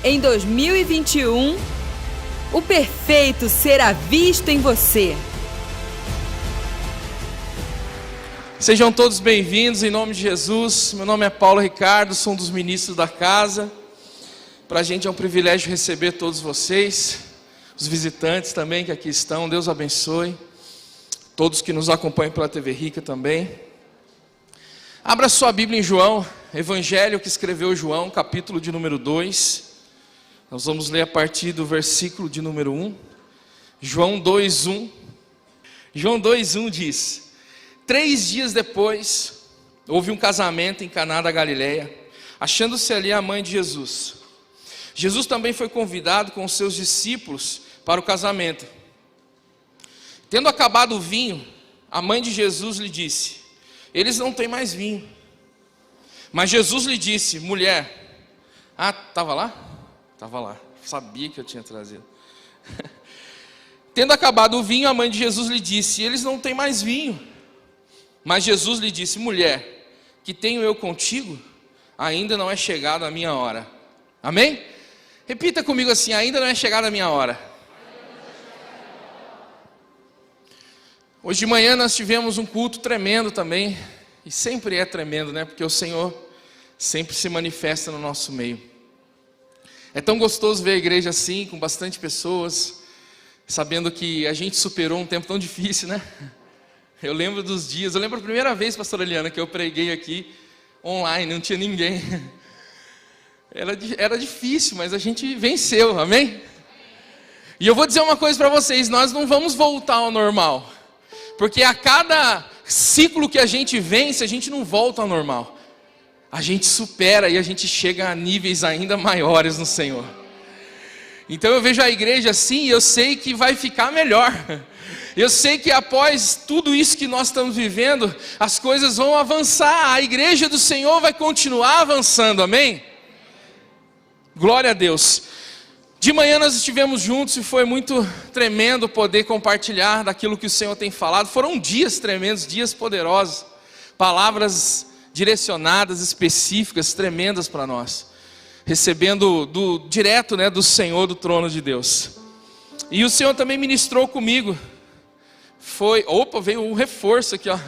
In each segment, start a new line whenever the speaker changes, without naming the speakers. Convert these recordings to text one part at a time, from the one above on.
Em 2021, o perfeito será visto em você.
Sejam todos bem-vindos em nome de Jesus. Meu nome é Paulo Ricardo, sou um dos ministros da casa. Para a gente é um privilégio receber todos vocês, os visitantes também que aqui estão. Deus abençoe. Todos que nos acompanham pela TV Rica também. Abra sua Bíblia em João, Evangelho que escreveu João, capítulo de número 2. Nós vamos ler a partir do versículo de número 1. João 2:1. João 2:1 diz: 3 dias depois, houve um casamento em Caná da Galileia, achando-se ali a mãe de Jesus. Jesus também foi convidado com os seus discípulos para o casamento. Tendo acabado o vinho, a mãe de Jesus lhe disse: eles não têm mais vinho. Mas Jesus lhe disse: mulher, estava lá? Estava lá, sabia que eu tinha trazido. Tendo acabado o vinho, a mãe de Jesus lhe disse: eles não têm mais vinho. Mas Jesus lhe disse: mulher, que tenho eu contigo? Ainda não é chegada a minha hora. Amém? Repita comigo assim: ainda não é chegada a minha hora. Hoje de manhã nós tivemos um culto tremendo também, e sempre é tremendo, né? Porque o Senhor sempre se manifesta no nosso meio. É tão gostoso ver a igreja assim, com bastante pessoas, sabendo que a gente superou um tempo tão difícil, né? Eu lembro dos dias, eu lembro a primeira vez, pastora Eliana, que eu preguei aqui online, não tinha ninguém. Era difícil, mas a gente venceu, amém? E eu vou dizer uma coisa para vocês: nós não vamos voltar ao normal. Porque a cada ciclo que a gente vence, a gente não volta ao normal. A gente supera e a gente chega a níveis ainda maiores no Senhor. Então eu vejo a igreja assim e eu sei que vai ficar melhor. Eu sei que após tudo isso que nós estamos vivendo, as coisas vão avançar. A igreja do Senhor vai continuar avançando, amém? Glória a Deus. De manhã nós estivemos juntos e foi muito tremendo poder compartilhar daquilo que o Senhor tem falado. Foram dias tremendos, dias poderosos, palavras direcionadas, específicas, tremendas para nós, recebendo direto, né, do Senhor, do trono de Deus. E o Senhor também ministrou comigo. Veio um reforço aqui, ó.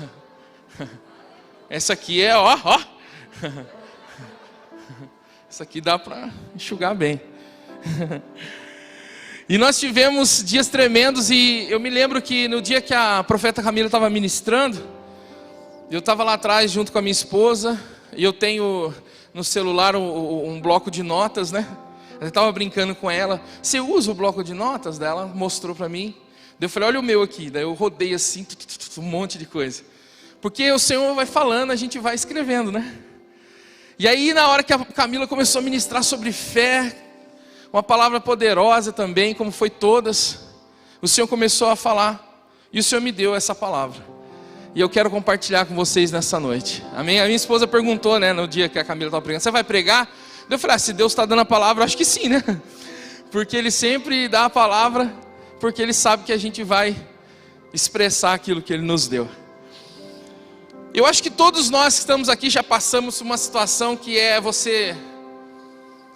Essa aqui é, ó. Essa aqui dá para enxugar bem. E nós tivemos dias tremendos. E eu me lembro que no dia que a profeta Camila estava ministrando, eu estava lá atrás junto com a minha esposa. E eu tenho no celular um bloco de notas, né? Eu estava brincando com ela: você usa o bloco de notas dela? Mostrou para mim. Daí eu falei: olha o meu aqui. Daí eu rodei assim, um monte de coisa. Porque o Senhor vai falando, a gente vai escrevendo, né? E aí na hora que a Camila começou a ministrar sobre fé, uma palavra poderosa também, como foi todas, o Senhor começou a falar, e o Senhor me deu essa palavra, e eu quero compartilhar com vocês nessa noite, amém? A minha esposa perguntou, né, no dia que a Camila estava pregando: você vai pregar? Eu falei: se Deus está dando a palavra, acho que sim, né? Porque Ele sempre dá a palavra, porque Ele sabe que a gente vai expressar aquilo que Ele nos deu. Eu acho que todos nós que estamos aqui já passamos uma situação que é você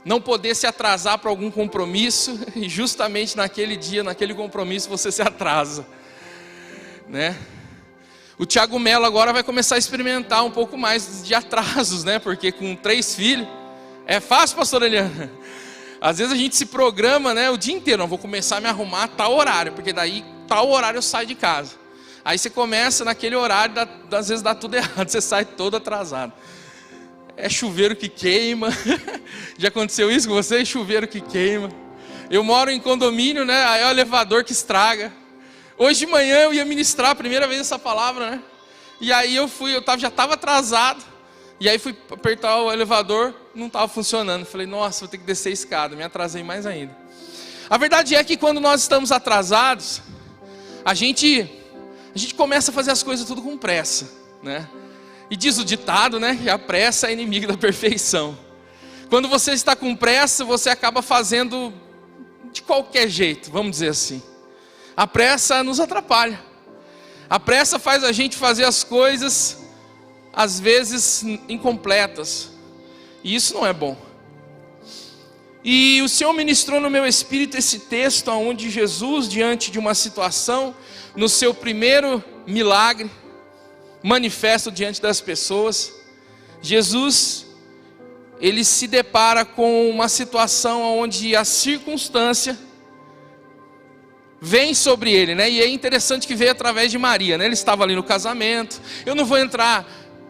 não poder se atrasar para algum compromisso, e justamente naquele dia, naquele compromisso, você se atrasa, né? O Thiago Melo agora vai começar a experimentar um pouco mais de atrasos, né? Porque com 3 filhos, é fácil, pastora Eliana? Às vezes a gente se programa, né, o dia inteiro: não, vou começar a me arrumar a tal horário, porque daí tal horário eu saio de casa. Aí você começa naquele horário, às vezes dá tudo errado, você sai todo atrasado. É chuveiro que queima. Já aconteceu isso com você? Chuveiro que queima. Eu moro em condomínio, né? Aí é o elevador que estraga. Hoje de manhã eu ia ministrar a primeira vez essa palavra, né? E aí já estava atrasado. E aí fui apertar o elevador, não estava funcionando. Falei: nossa, vou ter que descer a escada. Me atrasei mais ainda. A verdade é que quando nós estamos atrasados, a gente começa a fazer as coisas tudo com pressa, né? E diz o ditado, né, que a pressa é inimiga da perfeição. Quando você está com pressa, você acaba fazendo de qualquer jeito, vamos dizer assim. A pressa nos atrapalha. A pressa faz a gente fazer as coisas, às vezes, incompletas. E isso não é bom. E o Senhor ministrou no meu espírito esse texto, onde Jesus, diante de uma situação, no seu primeiro milagre, manifesto diante das pessoas, Jesus, ele se depara com uma situação onde a circunstância vem sobre ele, né? E é interessante que veio através de Maria, né? Ele estava ali no casamento. Eu não vou entrar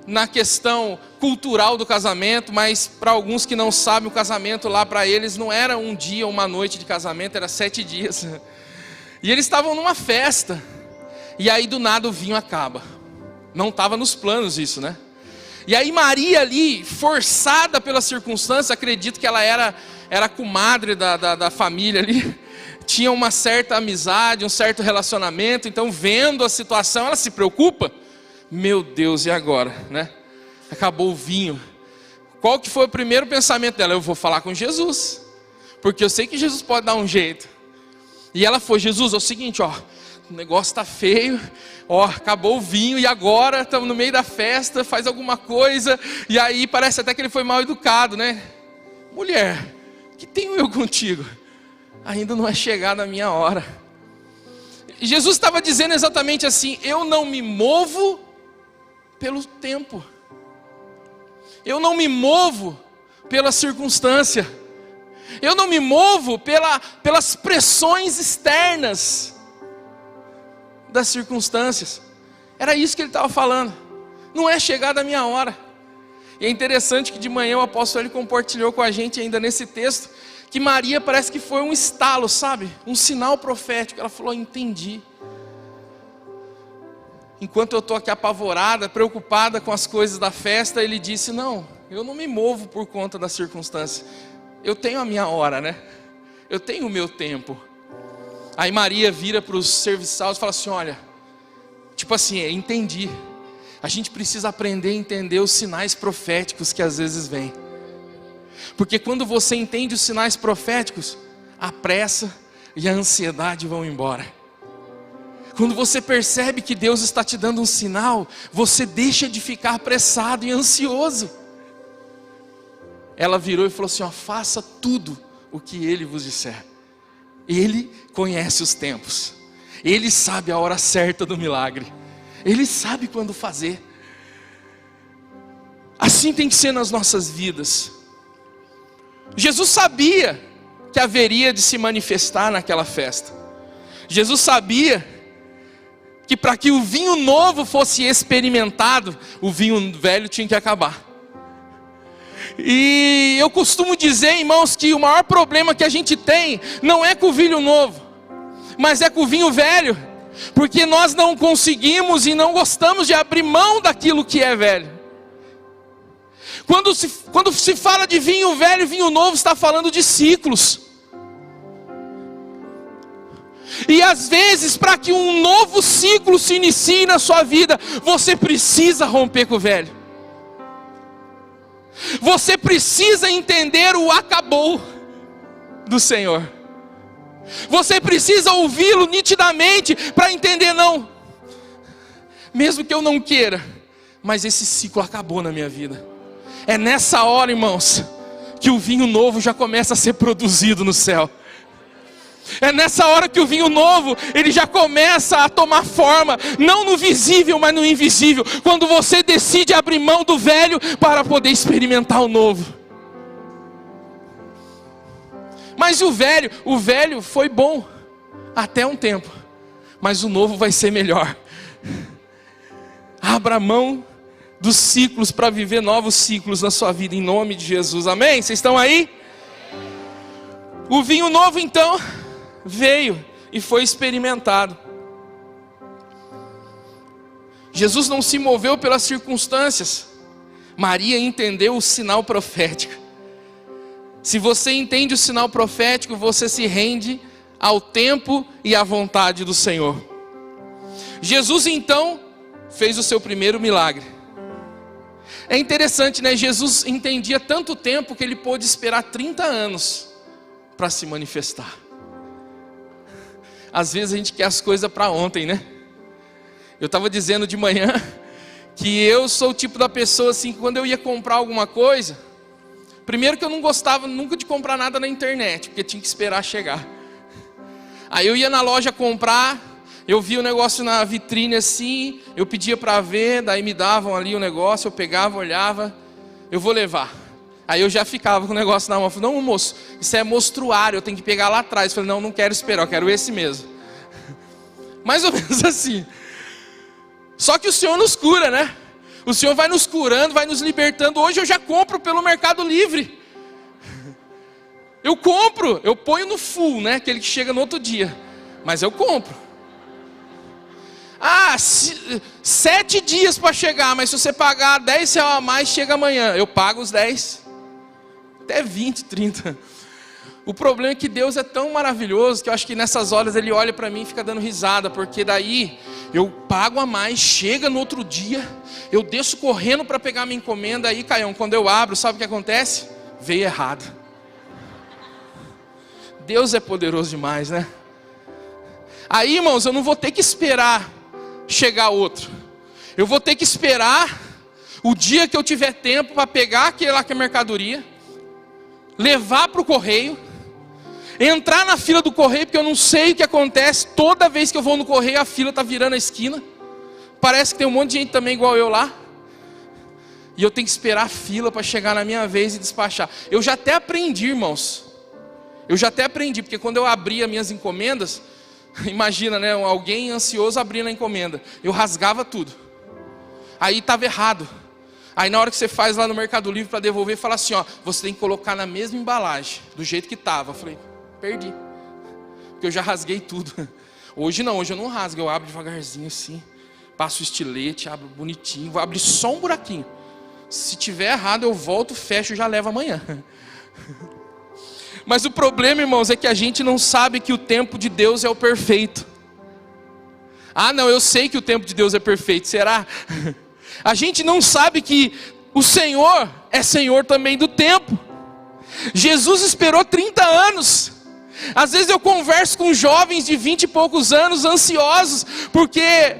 na questão cultural do casamento, mas para alguns que não sabem, o casamento lá para eles não era um dia, uma noite de casamento, era 7 dias. E eles estavam numa festa, e aí do nada o vinho acaba. Não estava nos planos isso, né? E aí Maria ali, forçada pela circunstância, acredito que ela era comadre da família ali, tinha uma certa amizade, um certo relacionamento, então vendo a situação, ela se preocupa. Meu Deus, e agora, né? Acabou o vinho. Qual que foi o primeiro pensamento dela? Eu vou falar com Jesus, porque eu sei que Jesus pode dar um jeito. E ela foi: Jesus, é o seguinte, ó, o negócio está feio, ó, acabou o vinho, e agora estamos no meio da festa, faz alguma coisa. E aí parece até que ele foi mal educado, né? Mulher, que tenho eu contigo? Ainda não é chegada a minha hora. Jesus estava dizendo exatamente assim: eu não me movo pelo tempo, eu não me movo pela circunstância, eu não me movo pelas pressões externas das circunstâncias. Era isso que ele estava falando. Não é chegada a minha hora. E é interessante que de manhã o apóstolo ele compartilhou com a gente ainda nesse texto, que Maria parece que foi um estalo, sabe? Um sinal profético. Ela falou: entendi. Enquanto eu estou aqui apavorada, preocupada com as coisas da festa, ele disse: não, eu não me movo por conta da circunstância. Eu tenho a minha hora, né? Eu tenho o meu tempo. Aí Maria vira para os serviçais e fala assim: olha, tipo assim, entendi. A gente precisa aprender a entender os sinais proféticos que às vezes vêm. Porque quando você entende os sinais proféticos, a pressa e a ansiedade vão embora. Quando você percebe que Deus está te dando um sinal, você deixa de ficar apressado e ansioso. Ela virou e falou assim: ó, faça tudo o que Ele vos disser. Ele conhece os tempos. Ele sabe a hora certa do milagre. Ele sabe quando fazer. Assim tem que ser nas nossas vidas. Jesus sabia que haveria de se manifestar naquela festa. Jesus sabia que para que o vinho novo fosse experimentado, o vinho velho tinha que acabar. E eu costumo dizer, irmãos, que o maior problema que a gente tem não é com o vinho novo, mas é com o vinho velho, porque nós não conseguimos e não gostamos de abrir mão daquilo que é velho. Quando se fala de vinho velho e vinho novo, está falando de ciclos. E às vezes, para que um novo ciclo se inicie na sua vida, você precisa romper com o velho. Você precisa entender o acabou do Senhor. Você precisa ouvi-lo nitidamente para entender: não, mesmo que eu não queira, mas esse ciclo acabou na minha vida. É nessa hora, irmãos, que o vinho novo já começa a ser produzido no céu. É nessa hora que o vinho novo, ele já começa a tomar forma, não no visível, mas no invisível. Quando você decide abrir mão do velho para poder experimentar o novo. Mas o velho foi bom até um tempo, mas o novo vai ser melhor. Abra mão dos ciclos para viver novos ciclos na sua vida, em nome de Jesus, amém? Vocês estão aí? O vinho novo então veio e foi experimentado. Jesus não se moveu pelas circunstâncias. Maria entendeu o sinal profético. Se você entende o sinal profético, você se rende ao tempo e à vontade do Senhor. Jesus então fez o seu primeiro milagre. É interessante, né? Jesus entendia tanto tempo que ele pôde esperar 30 anos para se manifestar. Às vezes a gente quer as coisas para ontem, né? Eu estava dizendo de manhã que eu sou o tipo da pessoa assim, que quando eu ia comprar alguma coisa, Primeiro que eu não gostava nunca de comprar nada na internet, porque tinha que esperar chegar. Aí eu ia na loja comprar, eu via o negócio na vitrine assim, eu pedia para ver, daí me davam ali o negócio, eu pegava, olhava, eu vou levar. Aí eu já ficava com o negócio na mão, eu falei, não moço, isso é mostruário, eu tenho que pegar lá atrás. Eu falei, não quero esperar, eu quero esse mesmo. Mais ou menos assim. Só que o Senhor nos cura, né? O Senhor vai nos curando, vai nos libertando. Hoje eu já compro pelo Mercado Livre. Eu compro, eu ponho no full, né? Aquele que chega no outro dia. Mas eu compro. 7 dias para chegar, mas se você pagar 10 reais a mais, chega amanhã. Eu pago os 10. Até 20, 30. O problema é que Deus é tão maravilhoso que eu acho que nessas horas Ele olha para mim e fica dando risada. Porque daí eu pago a mais, chega no outro dia, eu desço correndo para pegar minha encomenda. Aí, Caião, quando eu abro, sabe o que acontece? Veio errado. Deus é poderoso demais, né? Aí, irmãos, eu não vou ter que esperar chegar outro. Eu vou ter que esperar o dia que eu tiver tempo para pegar aquele lá que é mercadoria, levar para o correio, entrar na fila do correio, porque eu não sei o que acontece. Toda vez que eu vou no correio, a fila está virando a esquina. Parece que tem um monte de gente também igual eu lá. E eu tenho que esperar a fila para chegar na minha vez e despachar. Eu já até aprendi, irmãos. Eu já até aprendi, porque quando eu abria minhas encomendas, imagina, né? Alguém ansioso abrindo a encomenda. Eu rasgava tudo. Aí estava errado. Aí na hora que você faz lá no Mercado Livre para devolver, fala assim, ó, você tem que colocar na mesma embalagem, do jeito que estava. Eu falei, perdi. Porque eu já rasguei tudo. Hoje não, hoje eu não rasgo, eu abro devagarzinho assim. Passo o estilete, abro bonitinho, vou abrir só um buraquinho. Se tiver errado eu volto, fecho e já levo amanhã. Mas o problema, irmãos, é que a gente não sabe que o tempo de Deus é o perfeito. Ah não, eu sei que o tempo de Deus é perfeito, será? A gente não sabe que o Senhor é Senhor também do tempo. Jesus esperou 30 anos. Às vezes eu converso com jovens de 20 e poucos anos, ansiosos, porque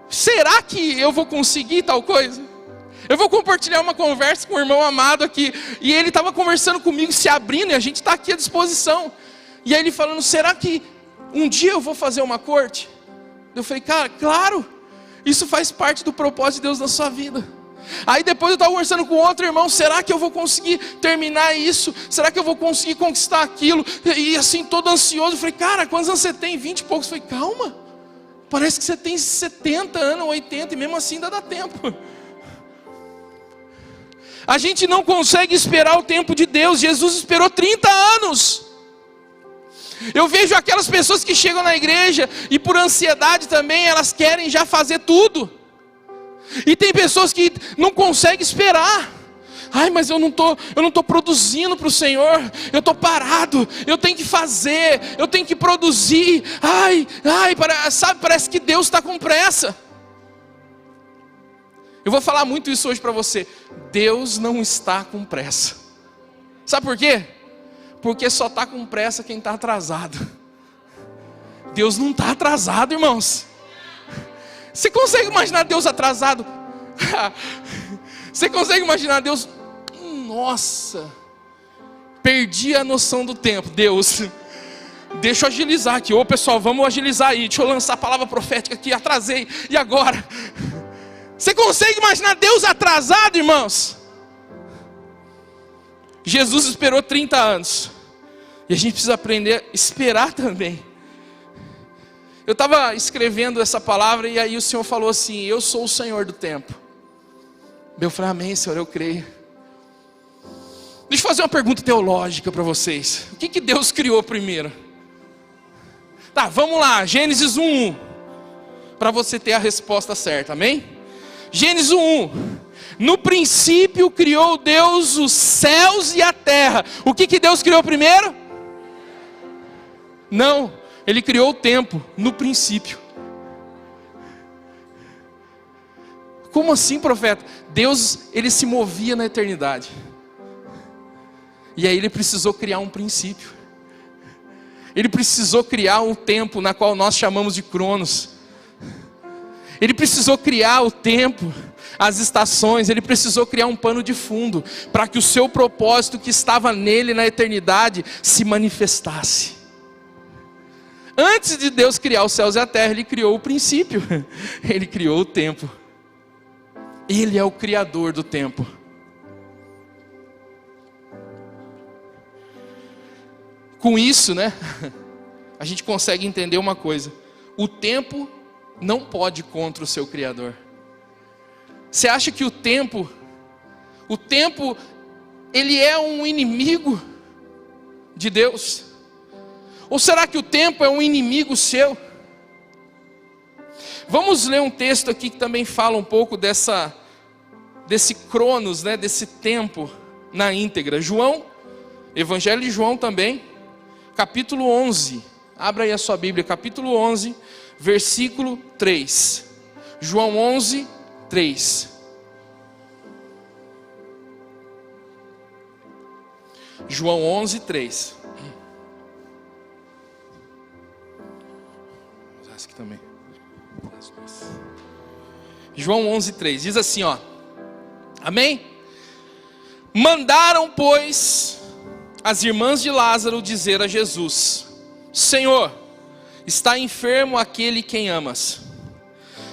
será que eu vou conseguir tal coisa? Eu vou compartilhar uma conversa com um irmão amado aqui, e ele estava conversando comigo, se abrindo, e a gente está aqui à disposição. E aí ele falando, será que um dia eu vou fazer uma corte? Eu falei, cara, claro, isso faz parte do propósito de Deus na sua vida. Aí depois eu estava conversando com outro irmão, será que eu vou conseguir terminar isso? Será que eu vou conseguir conquistar aquilo? E assim, todo ansioso, eu falei, cara, quantos anos você tem? 20 e poucos. Eu falei, calma, parece que você tem 70 anos, 80, e mesmo assim ainda dá tempo. A gente não consegue esperar o tempo de Deus. Jesus esperou 30 anos. Eu vejo aquelas pessoas que chegam na igreja e por ansiedade também, elas querem já fazer tudo. E tem pessoas que não conseguem esperar. Ai, mas eu não tô produzindo para o Senhor. Eu estou parado. Eu tenho que fazer. Eu tenho que produzir. Parece que Deus está com pressa. Eu vou falar muito isso hoje para você. Deus não está com pressa. Sabe por quê? Porque só está com pressa quem está atrasado. Deus não está atrasado, irmãos. Você consegue imaginar Deus atrasado? Você consegue imaginar Deus? Nossa, perdi a noção do tempo. Deus, deixa eu agilizar aqui. Ô pessoal, vamos agilizar aí. Deixa eu lançar a palavra profética aqui. Atrasei. E agora? Você consegue imaginar Deus atrasado, irmãos? Jesus esperou 30 anos. E a gente precisa aprender a esperar também. Eu estava escrevendo essa palavra e aí o Senhor falou assim, eu sou o Senhor do tempo. Eu falei, amém, Senhor, eu creio. Deixa eu fazer uma pergunta teológica para vocês. O que Deus criou primeiro? Tá, vamos lá, Gênesis 1:1. Para você ter a resposta certa, amém? Gênesis 1:1. No princípio criou Deus os céus e a terra. O que Deus criou primeiro? Não, Ele criou o tempo, no princípio. Como assim, profeta? Deus, Ele se movia na eternidade. E aí Ele precisou criar um princípio. Ele precisou criar um tempo na qual nós chamamos de Cronos. Ele precisou criar o tempo, as estações, ele precisou criar um pano de fundo para que o seu propósito que estava nele na eternidade se manifestasse. Antes de Deus criar os céus e a terra, ele criou o princípio, ele criou o tempo. Ele é o criador do tempo. Com isso, a gente consegue entender uma coisa: o tempo não pode ir contra o seu criador. Você acha que o tempo, ele é um inimigo de Deus? Ou será que o tempo é um inimigo seu? Vamos ler um texto aqui que também fala um pouco desse cronos, desse tempo na íntegra. Evangelho de João também, capítulo 11. Abra aí a sua Bíblia, capítulo 11, versículo 3. João 11, 3. João 11, 3. Essa aqui também. João 11, 3. Diz assim, amém? Mandaram, pois, as irmãs de Lázaro dizer a Jesus: Senhor, está enfermo aquele quem amas.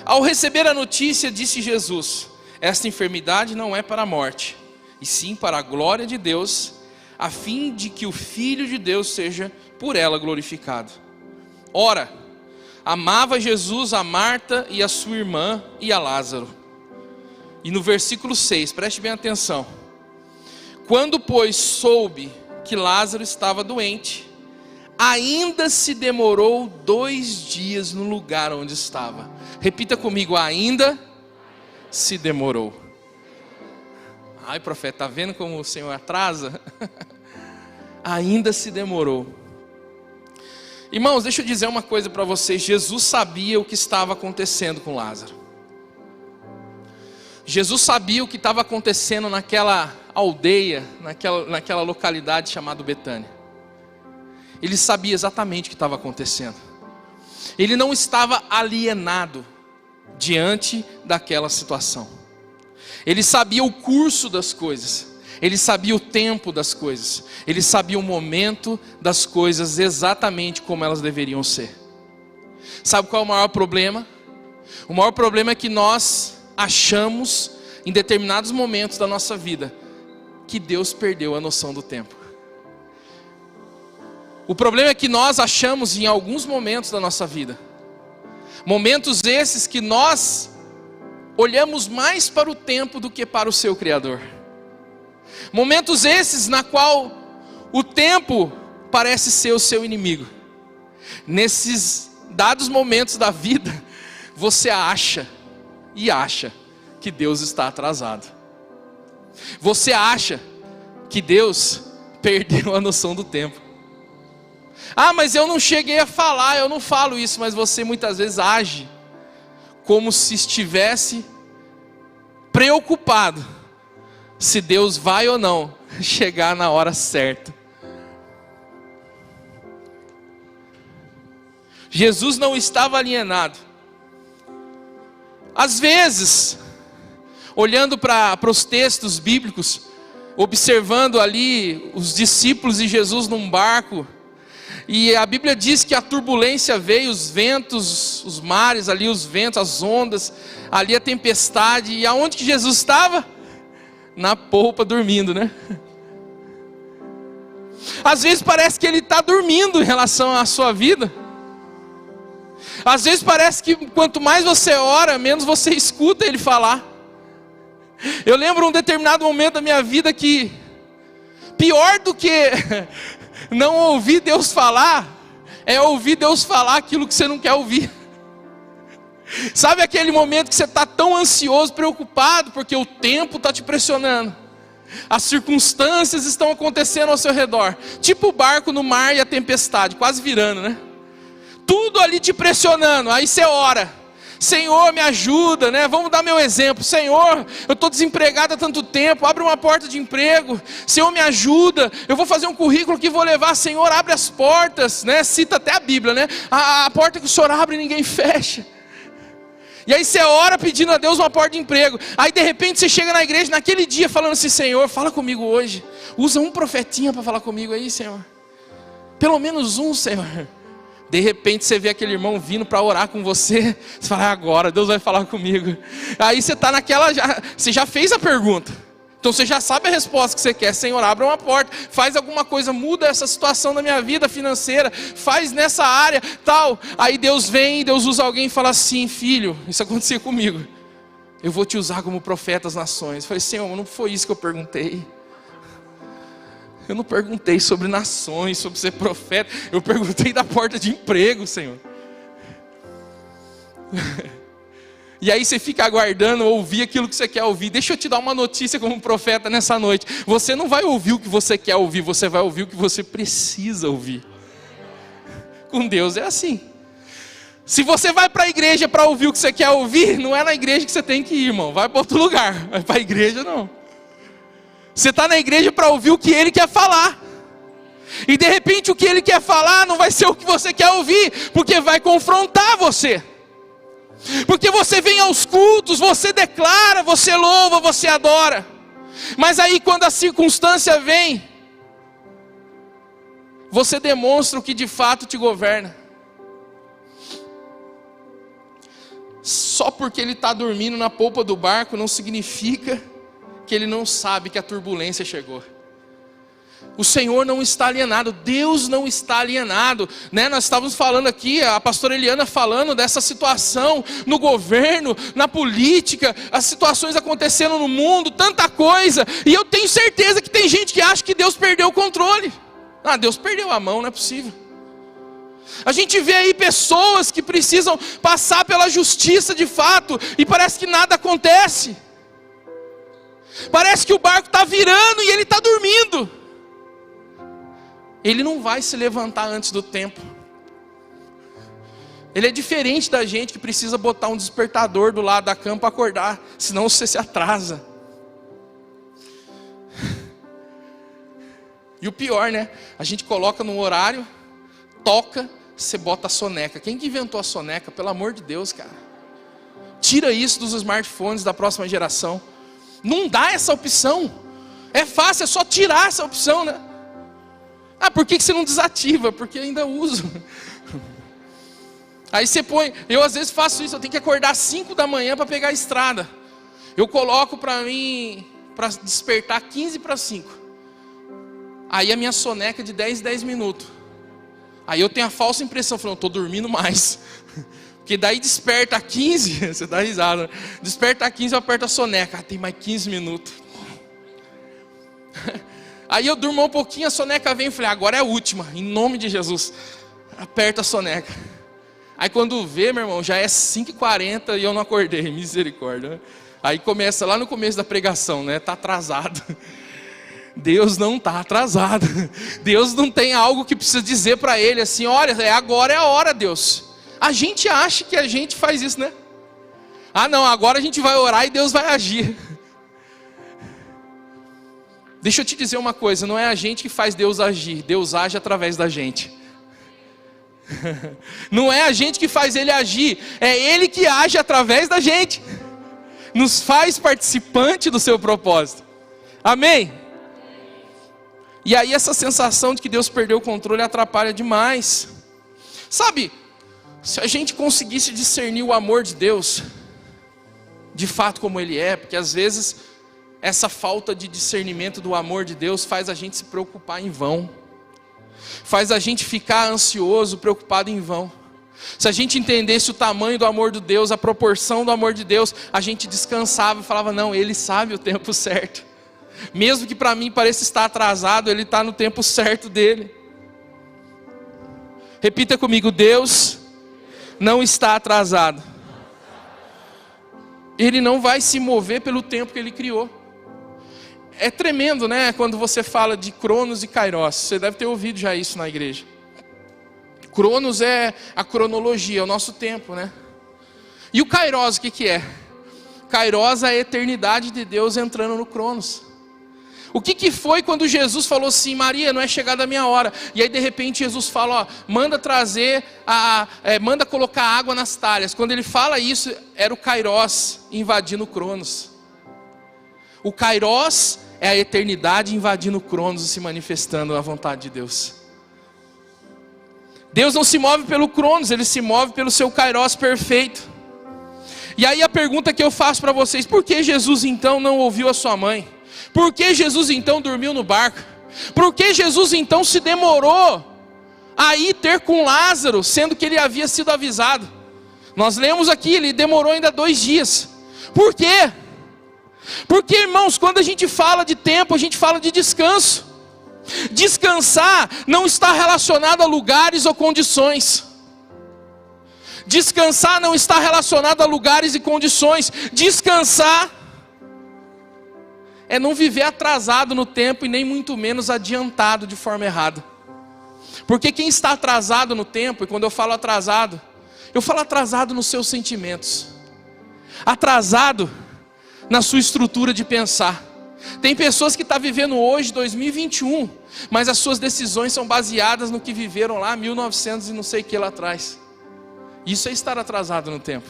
Ao receber a notícia, disse Jesus: esta enfermidade não é para a morte, e sim para a glória de Deus, a fim de que o Filho de Deus seja por ela glorificado. Ora, amava Jesus a Marta e a sua irmã e a Lázaro. E no versículo 6, preste bem atenção. Quando, pois, soube que Lázaro estava doente, ainda se demorou 2 dias no lugar onde estava. Repita comigo: ainda se demorou. Ai, profeta, está vendo como o Senhor atrasa? Ainda se demorou. Irmãos, deixa eu dizer uma coisa para vocês. Jesus sabia o que estava acontecendo com Lázaro. Jesus sabia o que estava acontecendo naquela aldeia, naquela localidade chamada Betânia. Ele sabia exatamente o que estava acontecendo. Ele não estava alienado diante daquela situação. Ele sabia o curso das coisas. Ele sabia o tempo das coisas. Ele sabia o momento das coisas exatamente como elas deveriam ser. Sabe qual é o maior problema? O maior problema é que nós achamos, em determinados momentos da nossa vida, que Deus perdeu a noção do tempo. O problema é que nós achamos em alguns momentos da nossa vida, momentos esses que nós olhamos mais para o tempo do que para o seu Criador. Momentos esses na qual o tempo parece ser o seu inimigo. Nesses dados momentos da vida, você acha que Deus está atrasado. Você acha que Deus perdeu a noção do tempo. Ah, mas eu não cheguei a falar, eu não falo isso, mas você muitas vezes age como se estivesse preocupado se Deus vai ou não chegar na hora certa. Jesus não estava alienado. Às vezes, olhando para os textos bíblicos, observando ali os discípulos e Jesus num barco, e a Bíblia diz que a turbulência veio, os ventos, os mares ali, os ventos, as ondas, ali a tempestade, e aonde que Jesus estava? Na polpa dormindo, né? Às vezes parece que ele está dormindo em relação à sua vida. Às vezes parece que quanto mais você ora, menos você escuta ele falar. Eu lembro um determinado momento da minha vida que, pior do que não ouvir Deus falar, é ouvir Deus falar aquilo que você não quer ouvir. Sabe aquele momento que você está tão ansioso, preocupado, porque o tempo está te pressionando, as circunstâncias estão acontecendo ao seu redor, tipo o barco no mar e a tempestade, quase virando, né? Tudo ali te pressionando, aí você ora: Senhor, me ajuda, né? Vamos dar meu exemplo. Senhor, eu estou desempregado há tanto tempo, abre uma porta de emprego. Senhor, me ajuda, eu vou fazer um currículo que vou levar. Senhor, abre as portas, né? Cita até a Bíblia, né? A porta que o Senhor abre ninguém fecha. E aí você ora pedindo a Deus uma porta de emprego. Aí de repente você chega na igreja naquele dia falando assim: Senhor, fala comigo hoje. Usa um profetinha para falar comigo aí, Senhor. Pelo menos um, Senhor. De repente você vê aquele irmão vindo para orar com você. Você fala: agora Deus vai falar comigo. Aí você está naquela, você já fez a pergunta. Então você já sabe a resposta que você quer. Senhor, abre uma porta, faz alguma coisa, muda essa situação da minha vida financeira, faz nessa área, tal. Aí Deus vem, Deus usa alguém e fala assim: filho, isso acontecia comigo. Eu vou te usar como profeta às nações. Eu falei: Senhor, não foi isso que eu perguntei. Eu não perguntei sobre nações, sobre ser profeta. Eu perguntei da porta de emprego, Senhor. E aí você fica aguardando ouvir aquilo que você quer ouvir. Deixa eu te dar uma notícia como profeta nessa noite. Você não vai ouvir o que você quer ouvir, você vai ouvir o que você precisa ouvir. Com Deus é assim. Se você vai para a igreja para ouvir o que você quer ouvir, não é na igreja que você tem que ir, irmão. Vai para outro lugar. Vai para a igreja, não. Você está na igreja para ouvir o que Ele quer falar. E de repente o que Ele quer falar não vai ser o que você quer ouvir, porque vai confrontar você. Porque você vem aos cultos, você declara, você louva, você adora. Mas aí quando a circunstância vem, você demonstra o que de fato te governa. Só porque ele está dormindo na polpa do barco não significa que ele não sabe que a turbulência chegou. O Senhor não está alienado, Deus não está alienado, né? Nós estávamos falando aqui, a pastora Eliana falando dessa situação no governo, na política, as situações acontecendo no mundo, tanta coisa, e eu tenho certeza que tem gente que acha que Deus perdeu o controle. Deus perdeu a mão, não é possível. A gente vê aí pessoas que precisam passar pela justiça de fato, e parece que nada acontece. Parece que o barco está virando e ele está dormindo. Ele não vai se levantar antes do tempo. Ele é diferente da gente que precisa botar um despertador do lado da cama para acordar, senão você se atrasa. E o pior, né? A gente coloca no horário, toca, você bota a soneca. Quem que inventou a soneca? Pelo amor de Deus, cara. Tira isso dos smartphones da próxima geração. Não dá essa opção. É fácil, é só tirar essa opção, né? Por que você não desativa? Porque ainda uso. Aí você põe, eu às vezes faço isso, eu tenho que acordar às 5 da manhã para pegar a estrada. Eu coloco para mim, para despertar 15 para 5. Aí a minha soneca é de 10 minutos. Aí eu tenho a falsa impressão, falando, estou dormindo mais. Porque daí desperta a 15, você dá risada. Desperta a 15, eu aperto a soneca. Tem mais 15 minutos. Aí eu durmo um pouquinho, a soneca vem e falei, agora é a última, em nome de Jesus. Aperta a soneca. Aí quando vê, meu irmão, já é 5h40 e eu não acordei, misericórdia. Aí começa lá no começo da pregação, né? Está atrasado. Deus não está atrasado. Deus não tem algo que precisa dizer para ele assim, olha, agora é a hora, Deus. A gente acha que a gente faz isso, né? Não, agora a gente vai orar e Deus vai agir. Deixa eu te dizer uma coisa, não é a gente que faz Deus agir, Deus age através da gente. Não é a gente que faz Ele agir, é Ele que age através da gente. Nos faz participante do seu propósito. Amém? E aí essa sensação de que Deus perdeu o controle atrapalha demais. Sabe, se a gente conseguisse discernir o amor de Deus, de fato como Ele é, porque às vezes essa falta de discernimento do amor de Deus faz a gente se preocupar em vão. Faz a gente ficar ansioso, preocupado em vão. Se a gente entendesse o tamanho do amor de Deus, a proporção do amor de Deus, a gente descansava e falava, não, Ele sabe o tempo certo. Mesmo que para mim pareça estar atrasado, Ele está no tempo certo dEle. Repita comigo, Deus não está atrasado. Ele não vai se mover pelo tempo que Ele criou. É tremendo, né? Quando você fala de Cronos e Kairos. Você deve ter ouvido já isso na igreja. Cronos é a cronologia, é o nosso tempo, né? E o Kairos, o que é? Kairos é a eternidade de Deus entrando no Cronos. O que foi quando Jesus falou assim: Maria, não é chegada a minha hora? E aí de repente Jesus fala: ó, manda trazer, manda colocar água nas talhas. Quando ele fala isso, era o Kairos invadindo o Cronos. O Kairos é a eternidade invadindo o Cronos e se manifestando a vontade de Deus. Deus não se move pelo Cronos, Ele se move pelo seu Kairos perfeito. E aí a pergunta que eu faço para vocês: por que Jesus então não ouviu a sua mãe? Por que Jesus então dormiu no barco? Por que Jesus então se demorou a ir ter com Lázaro, sendo que ele havia sido avisado? Nós lemos aqui, ele demorou ainda 2 dias. Por quê? Porque, irmãos, quando a gente fala de tempo, a gente fala de descanso. Descansar não está relacionado a lugares ou condições. Descansar não está relacionado a lugares e condições. Descansar é não viver atrasado no tempo e nem muito menos adiantado de forma errada. Porque quem está atrasado no tempo, e quando eu falo atrasado nos seus sentimentos, atrasado na sua estrutura de pensar. Tem pessoas que estão vivendo hoje, 2021, mas as suas decisões são baseadas no que viveram lá 1900 e não sei o que lá atrás. Isso é estar atrasado no tempo.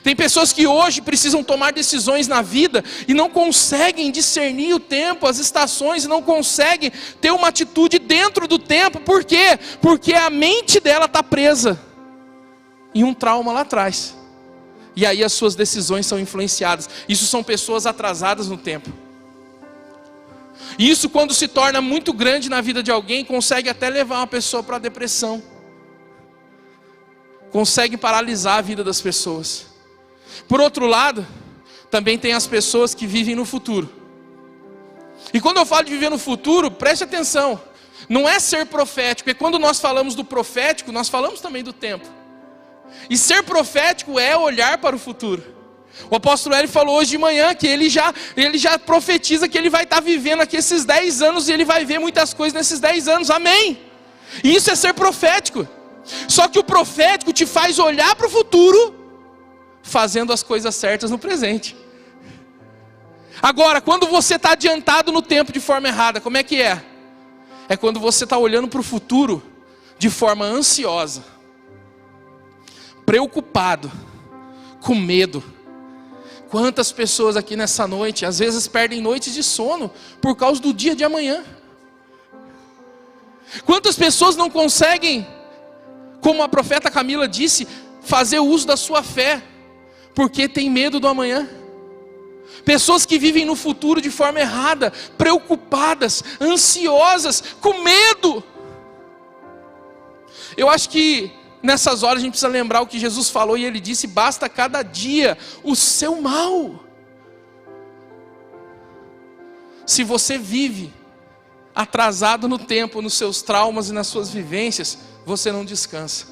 Tem pessoas que hoje precisam tomar decisões na vida e não conseguem discernir o tempo, as estações, e não conseguem ter uma atitude dentro do tempo. Por quê? Porque a mente dela está presa em um trauma lá atrás. E aí as suas decisões são influenciadas. Isso são pessoas atrasadas no tempo. E isso, quando se torna muito grande na vida de alguém, consegue até levar uma pessoa para a depressão. Consegue paralisar a vida das pessoas. Por outro lado, também tem as pessoas que vivem no futuro. E quando eu falo de viver no futuro, preste atenção. Não é ser profético, porque quando nós falamos do profético, nós falamos também do tempo. E ser profético é olhar para o futuro. O apóstolo Hélio falou hoje de manhã que ele já profetiza que ele vai estar vivendo aqui esses 10 anos e ele vai ver muitas coisas nesses 10 anos, amém? E isso é ser profético. Só que o profético te faz olhar para o futuro, fazendo as coisas certas no presente. Agora, quando você está adiantado no tempo de forma errada, como é que é? É quando você está olhando para o futuro de forma ansiosa, preocupado, com medo. Quantas pessoas aqui nessa noite, às vezes perdem noites de sono por causa do dia de amanhã. Quantas pessoas não conseguem, como a profeta Camila disse, fazer uso da sua fé, porque tem medo do amanhã. Pessoas que vivem no futuro de forma errada, preocupadas, ansiosas, com medo. Eu acho que nessas horas a gente precisa lembrar o que Jesus falou, e Ele disse: basta cada dia o seu mal. Se você vive atrasado no tempo, nos seus traumas e nas suas vivências, você não descansa.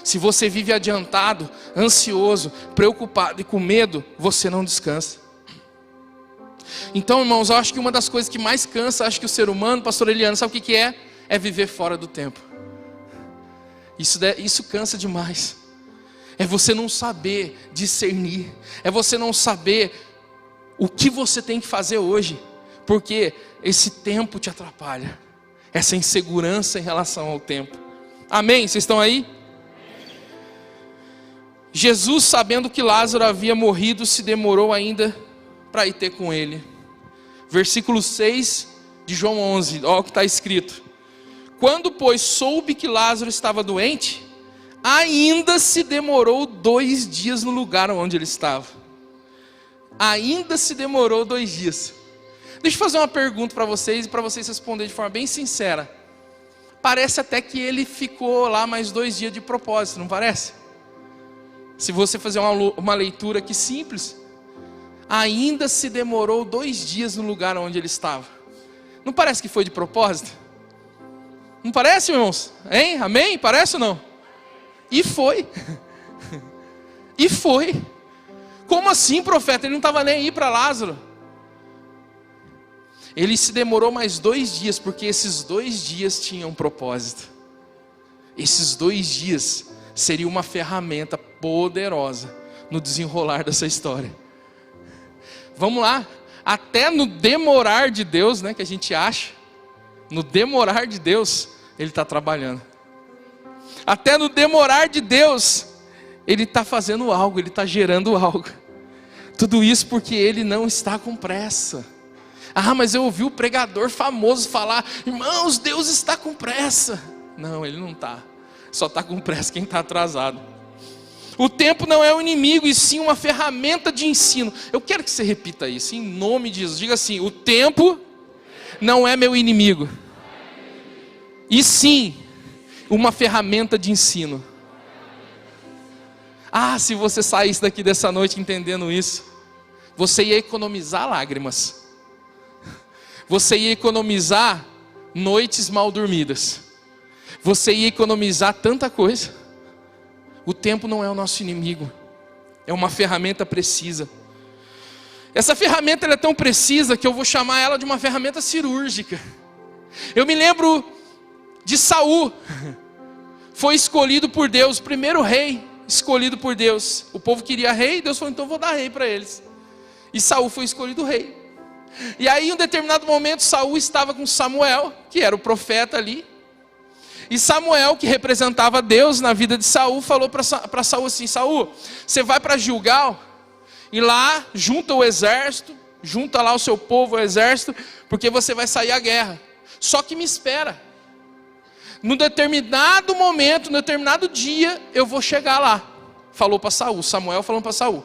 Se você vive adiantado, ansioso, preocupado e com medo, você não descansa. Então, irmãos, eu acho que uma das coisas que mais cansa, acho que o ser humano, pastor Eliano, sabe o que é? É viver fora do tempo. Isso cansa demais. É você não saber discernir. É você não saber o que você tem que fazer hoje. Porque esse tempo te atrapalha. Essa insegurança em relação ao tempo. Amém? Vocês estão aí? Jesus, sabendo que Lázaro havia morrido, se demorou ainda para ir ter com ele. Versículo 6 de João 11. Olha o que está escrito. Quando, pois, soube que Lázaro estava doente, ainda se demorou 2 dias no lugar onde ele estava. Ainda se demorou 2 dias. Deixa eu fazer uma pergunta para vocês, e para vocês responderem de forma bem sincera. Parece até que ele ficou lá mais 2 dias de propósito, não parece? Se você fazer uma leitura aqui simples, ainda se demorou 2 dias no lugar onde ele estava. Não parece que foi de propósito? Não parece, irmãos? Hein? Amém? Parece ou não? E foi. E foi. Como assim, profeta? Ele não estava nem aí para Lázaro. Ele se demorou mais 2 dias, porque esses 2 dias tinham um propósito. Esses 2 dias seria uma ferramenta poderosa no desenrolar dessa história. Vamos lá. até no demorar de Deus, né, que a gente acha, no demorar de Deus, Ele está trabalhando. Até no demorar de Deus, Ele está fazendo algo, Ele está gerando algo. Tudo isso porque Ele não está com pressa. Ah, mas eu ouvi o pregador famoso falar, irmãos, Deus está com pressa. Não, Ele não está. Só está com pressa quem está atrasado. O tempo não é um inimigo, e sim uma ferramenta de ensino. Eu quero que você repita isso, em nome de Jesus. Diga assim, o tempo não é meu inimigo, e sim uma ferramenta de ensino. Ah, se você saísse daqui dessa noite entendendo isso, você ia economizar lágrimas. Você ia economizar noites mal dormidas. Você ia economizar tanta coisa. O tempo não é o nosso inimigo. É uma ferramenta precisa. Essa ferramenta ela é tão precisa que eu vou chamar ela de uma ferramenta cirúrgica. Eu me lembro de Saul. Foi escolhido por Deus, o primeiro rei escolhido por Deus. O povo queria rei, Deus falou, então vou dar rei para eles. E Saul foi escolhido rei. E aí em um determinado momento Saul estava com Samuel, que era o profeta ali. E Samuel, que representava Deus na vida de Saul, falou para Saul assim, Saul, você vai para Gilgal, e lá junta o exército, junta lá o seu povo, o exército, porque você vai sair à guerra. Só que me espera. No determinado momento, no determinado dia, eu vou chegar lá. Falou para Saul, Samuel falando para Saul.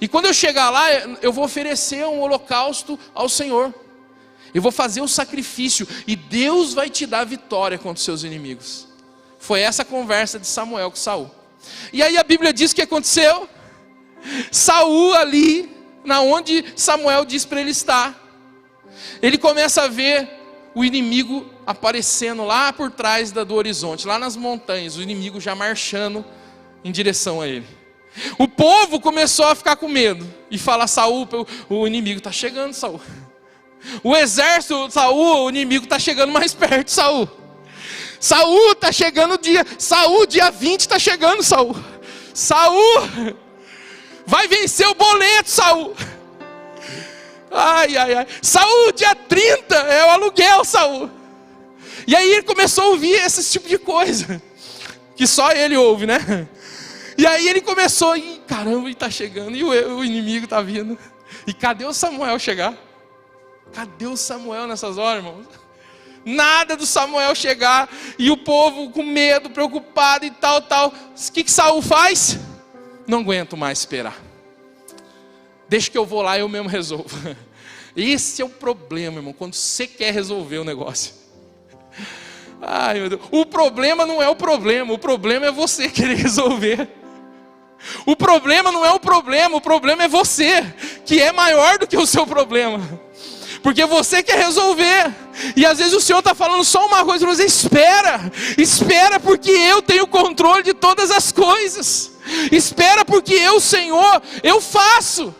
E quando eu chegar lá, eu vou oferecer um holocausto ao Senhor. Eu vou fazer o sacrifício e Deus vai te dar vitória contra os seus inimigos. Foi essa a conversa de Samuel com Saul. E aí a Bíblia diz o que aconteceu. Saul ali, na onde Samuel disse para ele estar, ele começa a ver o inimigo aparecendo lá por trás do horizonte, lá nas montanhas, o inimigo já marchando em direção a ele. O povo começou a ficar com medo e fala, Saul, o inimigo está chegando, Saul. O exército, Saul, o inimigo está chegando mais perto, Saul. Saul, está chegando o dia, Saul, dia 20 está chegando, Saul. Saul, vai vencer o boleto, Saul. Ai, ai, ai. Saul, dia 30 é o aluguel, Saul. E aí ele começou a ouvir esse tipo de coisa, que só ele ouve, né? E aí ele começou, e caramba, ele está chegando, e o inimigo está vindo. E cadê o Samuel chegar? Cadê o Samuel nessas horas, irmãos? Nada do Samuel chegar, e o povo com medo, preocupado e tal. O que Saul faz? Não aguento mais esperar. Deixa que eu vou lá e eu mesmo resolvo. Esse é o problema, irmão, quando você quer resolver o negócio. Ai, meu Deus. O problema não é o problema é você querer resolver. O problema não é o problema é você, que é maior do que o seu problema. Porque você quer resolver. E às vezes o Senhor está falando só uma coisa, mas espera porque eu tenho controle de todas as coisas. Espera porque eu, Senhor, eu faço.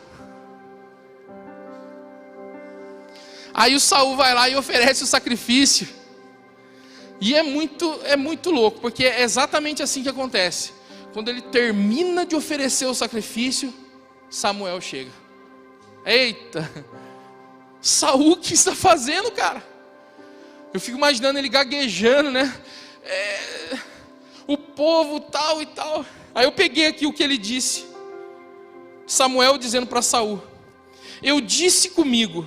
Aí o Saul vai lá e oferece o sacrifício. E é muito louco, porque é exatamente assim que acontece. Quando ele termina de oferecer o sacrifício, Samuel chega. Eita! Saul, o que está fazendo, cara? Eu fico imaginando ele gaguejando, né? O povo tal e tal. Aí eu peguei aqui o que ele disse. Samuel dizendo para Saul, eu disse comigo.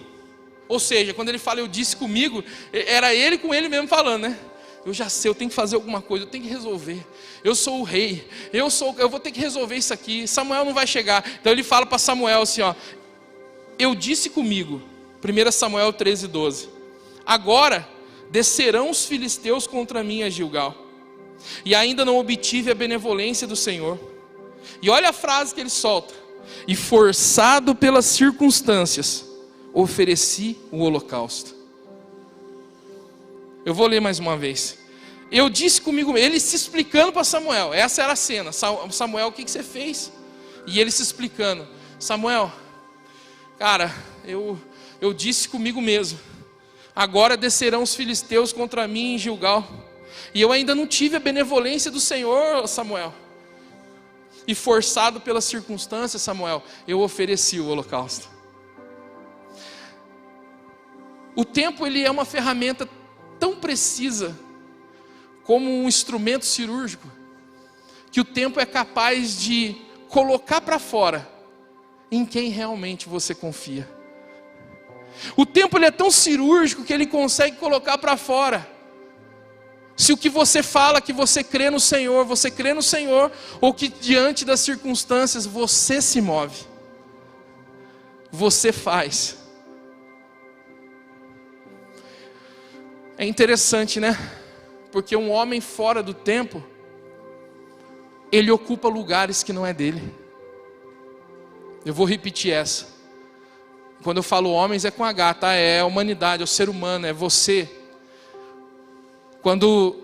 Ou seja, quando ele fala eu disse comigo, era ele com ele mesmo falando, né? Eu já sei, eu tenho que fazer alguma coisa, eu tenho que resolver. Eu sou o rei, eu vou ter que resolver isso aqui. Samuel não vai chegar. Então ele fala para Samuel assim, ó, eu disse comigo, 1 Samuel 13:12. Agora descerão os filisteus contra mim a Gilgal, e ainda não obtive a benevolência do Senhor. E olha a frase que ele solta: e forçado pelas circunstâncias, ofereci o holocausto. Eu vou ler mais uma vez. Eu disse comigo, ele se explicando para Samuel. Essa era a cena. Samuel, o que você fez? E ele se explicando. Samuel, cara, eu disse comigo mesmo. Agora descerão os filisteus contra mim em Gilgal. E eu ainda não tive a benevolência do Senhor, Samuel. E forçado pelas circunstâncias, Samuel, eu ofereci o holocausto. O tempo, ele é uma ferramenta tão precisa como um instrumento cirúrgico, que o tempo é capaz de colocar para fora em quem realmente você confia. O tempo, ele é tão cirúrgico que ele consegue colocar para fora se o que você fala, que você crê no Senhor, ou que diante das circunstâncias você se move, você faz. É interessante, né? Porque um homem fora do tempo, ele ocupa lugares que não é dele. Eu vou repetir essa. Quando eu falo homens é com H, tá? É a humanidade, é o ser humano, é você. Quando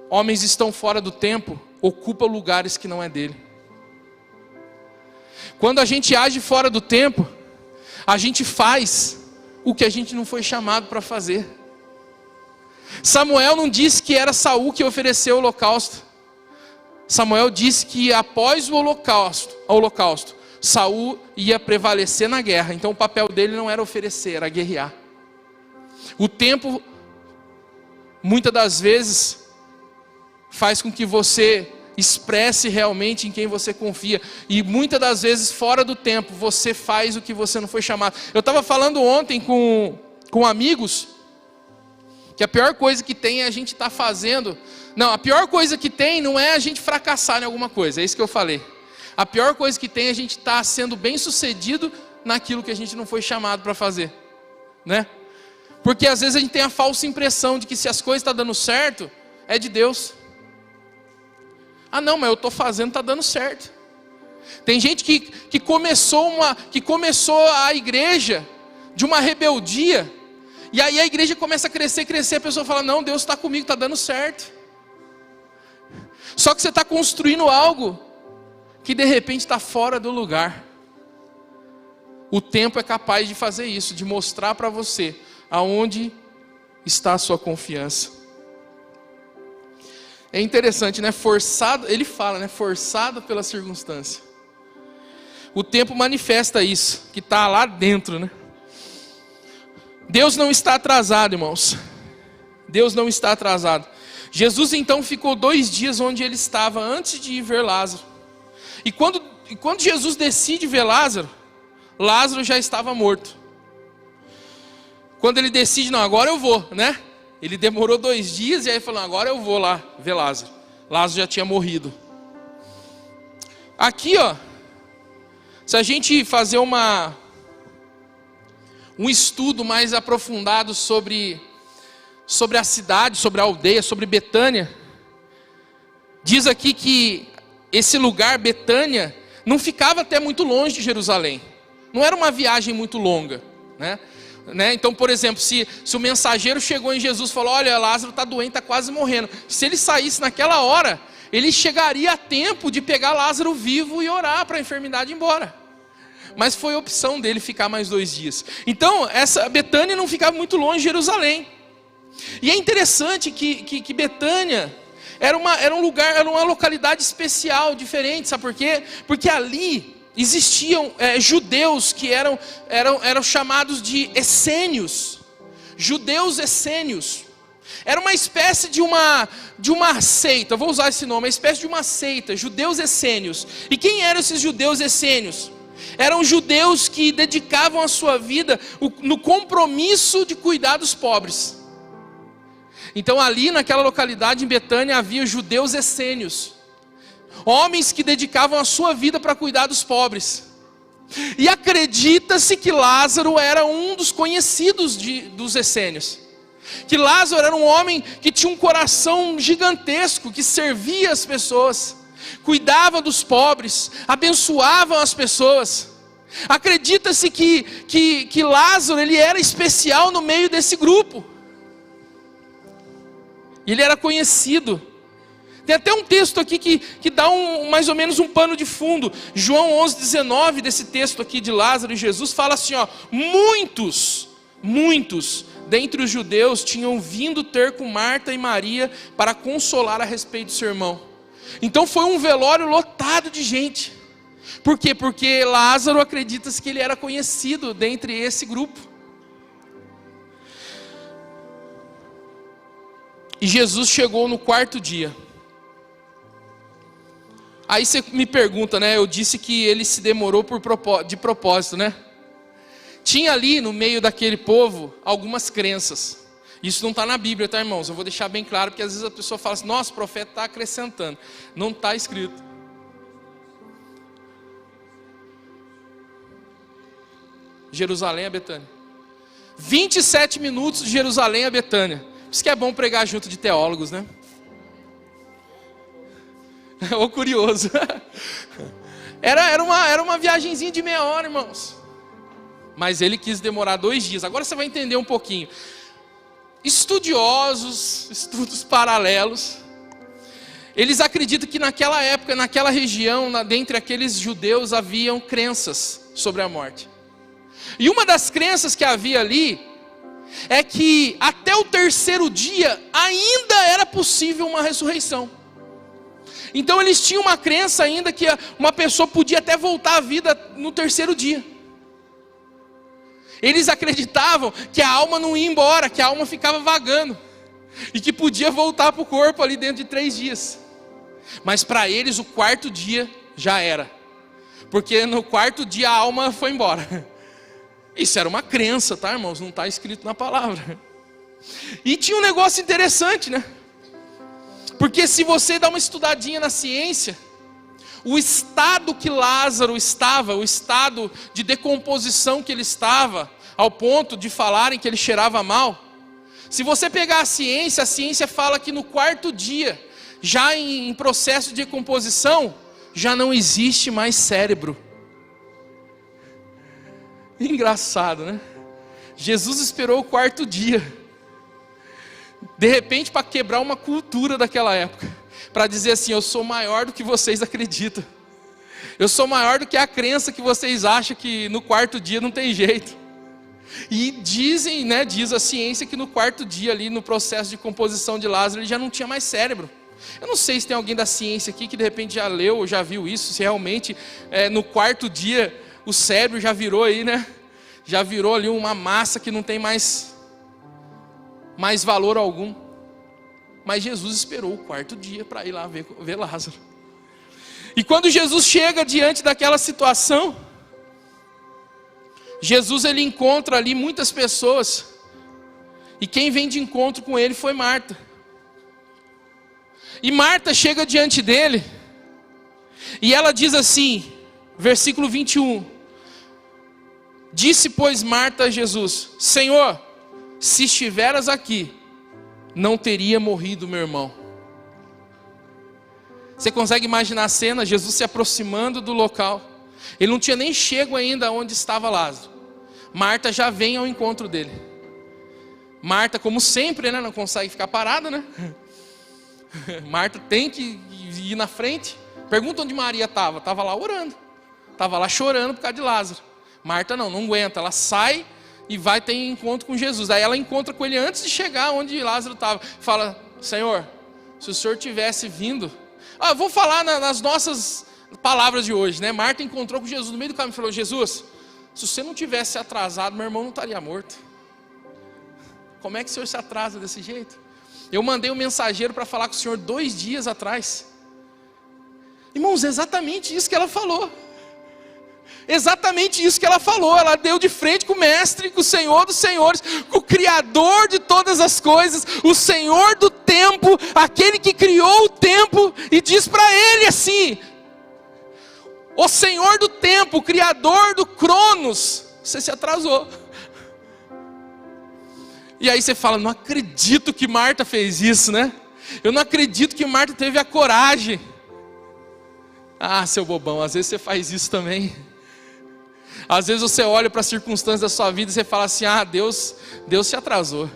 homens estão fora do tempo, ocupa lugares que não é dele. Quando a gente age fora do tempo, a gente faz o que a gente não foi chamado para fazer. Samuel não disse que era Saul que ofereceu o holocausto. Samuel disse que após o holocausto, Saul ia prevalecer na guerra. Então o papel dele não era oferecer, era guerrear. O tempo, muitas das vezes, faz com que você expresse realmente em quem você confia. E muitas das vezes, fora do tempo, você faz o que você não foi chamado. Eu estava falando ontem com amigos, que a pior coisa que tem é a gente estar fazendo. Não, a pior coisa que tem não é a gente fracassar em alguma coisa, é isso que eu falei. A pior coisa que tem é a gente estar sendo bem sucedido naquilo que a gente não foi chamado para fazer, né? Porque às vezes a gente tem a falsa impressão de que se as coisas estão dando certo, é de Deus. Ah não, mas eu estou fazendo, está dando certo. Tem gente que começou a igreja de uma rebeldia, e aí a igreja começa a crescer, a pessoa fala, não, Deus está comigo, está dando certo. Só que você está construindo algo que de repente está fora do lugar. O tempo é capaz de fazer isso, de mostrar para você aonde está a sua confiança. É interessante, né? Forçado, ele fala, né? Forçado pela circunstância. O tempo manifesta isso, que está lá dentro, né? Deus não está atrasado, irmãos. Deus não está atrasado. Jesus então ficou 2 dias onde ele estava antes de ir ver Lázaro. E quando Jesus decide ver Lázaro, Lázaro já estava morto. Quando ele decide, não, agora eu vou, né? Ele demorou 2 dias e aí falou, agora eu vou lá ver Lázaro. Lázaro já tinha morrido. Aqui, ó, se a gente fazer um estudo mais aprofundado sobre a cidade, sobre a aldeia, sobre Betânia, diz aqui que esse lugar, Betânia, não ficava até muito longe de Jerusalém. Não era uma viagem muito longa, né? Então, por exemplo, se o mensageiro chegou em Jesus e falou, olha, Lázaro está doente, está quase morrendo. Se ele saísse naquela hora, ele chegaria a tempo de pegar Lázaro vivo e orar para a enfermidade ir embora. Mas foi a opção dele ficar mais 2 dias. Então, essa Betânia não ficava muito longe de Jerusalém. E é interessante que Betânia era um lugar, era uma localidade especial, diferente, sabe por quê? Porque ali existiam judeus que eram chamados de essênios, judeus essênios. Era uma espécie de uma seita, vou usar esse nome, uma espécie de uma seita, judeus essênios. E quem eram esses judeus essênios? Eram judeus que dedicavam a sua vida no compromisso de cuidar dos pobres. Então ali naquela localidade em Betânia havia judeus essênios, homens que dedicavam a sua vida para cuidar dos pobres. E acredita-se que Lázaro era um dos conhecidos dos essênios. Que Lázaro era um homem que tinha um coração gigantesco, que servia as pessoas, cuidava dos pobres, abençoava as pessoas. Acredita-se que Lázaro ele era especial no meio desse grupo. Ele era conhecido. Tem até um texto aqui que dá mais ou menos um pano de fundo. João 11:19, desse texto aqui de Lázaro e Jesus, fala assim, ó, muitos dentre os judeus tinham vindo ter com Marta e Maria para consolar a respeito do seu irmão. Então foi um velório lotado de gente. Por quê? Porque Lázaro, acredita-se que ele era conhecido dentre esse grupo. E Jesus chegou no 4º dia. Aí você me pergunta, né? Eu disse que ele se demorou de propósito, né? Tinha ali no meio daquele povo algumas crenças. Isso não está na Bíblia, tá, irmãos? Eu vou deixar bem claro, porque às vezes a pessoa fala assim: nossa, o profeta está acrescentando. Não está escrito. Jerusalém a Betânia. 27 minutos de Jerusalém a Betânia. Por isso que é bom pregar junto de teólogos, né? Ô curioso. Era uma viagenzinha de meia hora, irmãos. Mas ele quis demorar 2 dias. Agora você vai entender um pouquinho. Estudiosos, estudos paralelos, eles acreditam que naquela época, naquela região, dentre aqueles judeus, haviam crenças sobre a morte. E uma das crenças que havia ali é que até o 3º dia ainda era possível uma ressurreição. Então eles tinham uma crença ainda que uma pessoa podia até voltar à vida no 3º dia. Eles acreditavam que a alma não ia embora, que a alma ficava vagando. E que podia voltar para o corpo ali dentro de 3 dias. Mas para eles o 4º dia já era. Porque no 4º dia a alma foi embora. Isso era uma crença, tá, irmãos? Não está escrito na palavra. E tinha um negócio interessante, né? Porque se você dá uma estudadinha na ciência, o estado que Lázaro estava, o estado de decomposição que ele estava, ao ponto de falarem que ele cheirava mal, se você pegar a ciência fala que no 4º dia, já em processo de decomposição, já não existe mais cérebro. Engraçado, né? Jesus esperou o 4º dia. De repente, para quebrar uma cultura daquela época. Para dizer assim: eu sou maior do que vocês acreditam. Eu sou maior do que a crença que vocês acham que no 4º dia não tem jeito. E dizem, né, diz a ciência que no 4º dia ali, no processo de composição de Lázaro, ele já não tinha mais cérebro. Eu não sei se tem alguém da ciência aqui que de repente já leu ou já viu isso. Se realmente no 4º dia o cérebro já virou aí, né? Já virou ali uma massa que não tem mais valor algum. Mas Jesus esperou o 4º dia para ir lá ver Lázaro. E quando Jesus chega diante daquela situação, Jesus ele encontra ali muitas pessoas. E quem vem de encontro com ele foi Marta. E Marta chega diante dele. E ela diz assim, versículo 21. Disse, pois, Marta a Jesus: Senhor, se estiveras aqui, não teria morrido meu irmão. Você consegue imaginar a cena? Jesus se aproximando do local. Ele não tinha nem chego ainda onde estava Lázaro. Marta já vem ao encontro dele. Marta, como sempre, né, não consegue ficar parada, né? Marta tem que ir na frente. Pergunta onde Maria estava. Estava lá orando. Estava lá chorando por causa de Lázaro. Marta não aguenta. Ela sai e vai ter encontro com Jesus. Aí ela encontra com ele antes de chegar onde Lázaro estava. Fala: Senhor, se o Senhor tivesse vindo... vou falar nas nossas palavras de hoje, né? Marta encontrou com Jesus no meio do caminho e falou: Jesus, se você não tivesse atrasado, meu irmão não estaria morto. Como é que o Senhor se atrasa desse jeito? Eu mandei um mensageiro para falar com o Senhor 2 dias atrás. Irmãos, é exatamente isso que ela falou. Exatamente isso que ela falou. Ela deu de frente com o mestre, com o Senhor dos senhores, com o Criador de todas as coisas, o Senhor do tempo, aquele que criou o tempo, e diz para ele assim: o Senhor do tempo, o Criador do Cronos, você se atrasou. E aí você fala: não acredito que Marta fez isso, né? Eu não acredito que Marta teve a coragem. Seu bobão, às vezes você faz isso também. Às vezes você olha para as circunstâncias da sua vida e você fala assim: Deus se atrasou.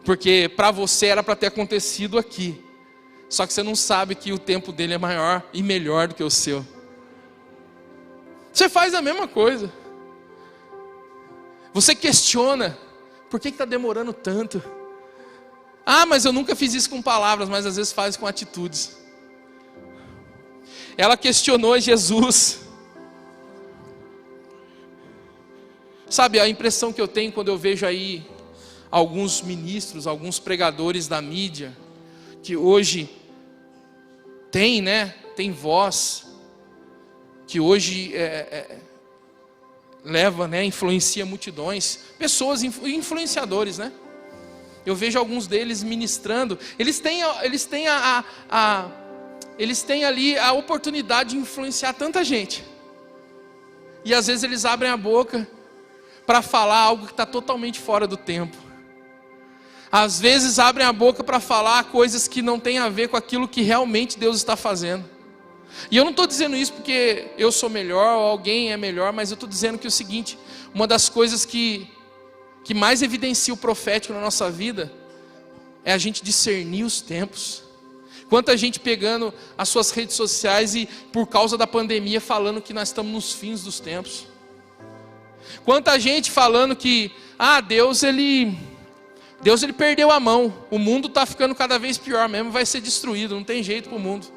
Porque para você era para ter acontecido aqui. Só que você não sabe que o tempo dele é maior e melhor do que o seu. Você faz a mesma coisa. Você questiona: por que está demorando tanto? Mas eu nunca fiz isso com palavras, mas às vezes faz com atitudes. Ela questionou Jesus. Sabe, a impressão que eu tenho quando eu vejo aí alguns ministros, alguns pregadores da mídia, que hoje tem voz, que hoje leva, influencia multidões, pessoas, influenciadores, Eu vejo alguns deles ministrando, eles têm ali a oportunidade de influenciar tanta gente, e às vezes eles abrem a boca para falar algo que está totalmente fora do tempo. Às vezes abrem a boca para falar coisas que não tem a ver com aquilo que realmente Deus está fazendo. E eu não estou dizendo isso porque eu sou melhor ou alguém é melhor, mas eu estou dizendo que é o seguinte: uma das coisas que mais evidencia o profético na nossa vida é a gente discernir os tempos. Quanta gente pegando as suas redes sociais e por causa da pandemia falando que nós estamos nos fins dos tempos. Quanta gente falando que Deus ele perdeu a mão, o mundo está ficando cada vez pior mesmo, vai ser destruído, não tem jeito para o mundo.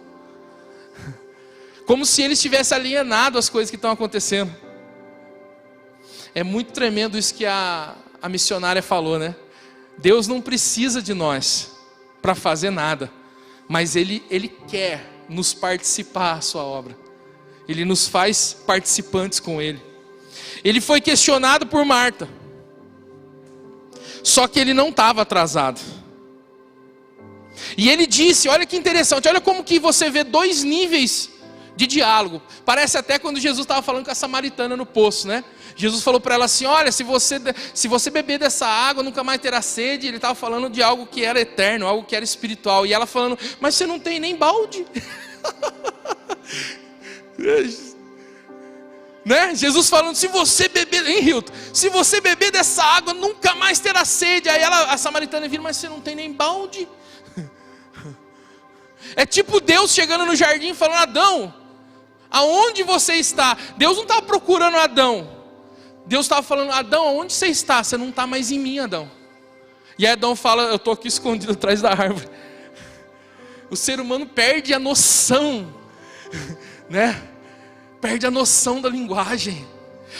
Como se ele estivesse alienado às coisas que estão acontecendo. É muito tremendo isso que a missionária falou, Deus não precisa de nós para fazer nada, mas Ele quer nos participar da sua obra. Ele nos faz participantes com Ele. Ele foi questionado por Marta, só que ele não estava atrasado. E ele disse, olha que interessante, olha como que você vê dois níveis de diálogo. Parece até quando Jesus estava falando com a samaritana no poço, Jesus falou para ela assim: olha, se você beber dessa água, nunca mais terá sede. Ele estava falando de algo que era eterno, algo que era espiritual. E ela falando: mas você não tem nem balde. Jesus falando: se você beber, Hilton, se você beber dessa água, nunca mais terá sede. Aí a samaritana vira: mas você não tem nem balde. É tipo Deus chegando no jardim e falando: Adão, aonde você está? Deus não estava procurando Adão. Deus estava falando: Adão, aonde você está? Você não está mais em mim, Adão. E aí Adão fala: eu estou aqui escondido atrás da árvore. O ser humano perde a noção, Perde a noção da linguagem.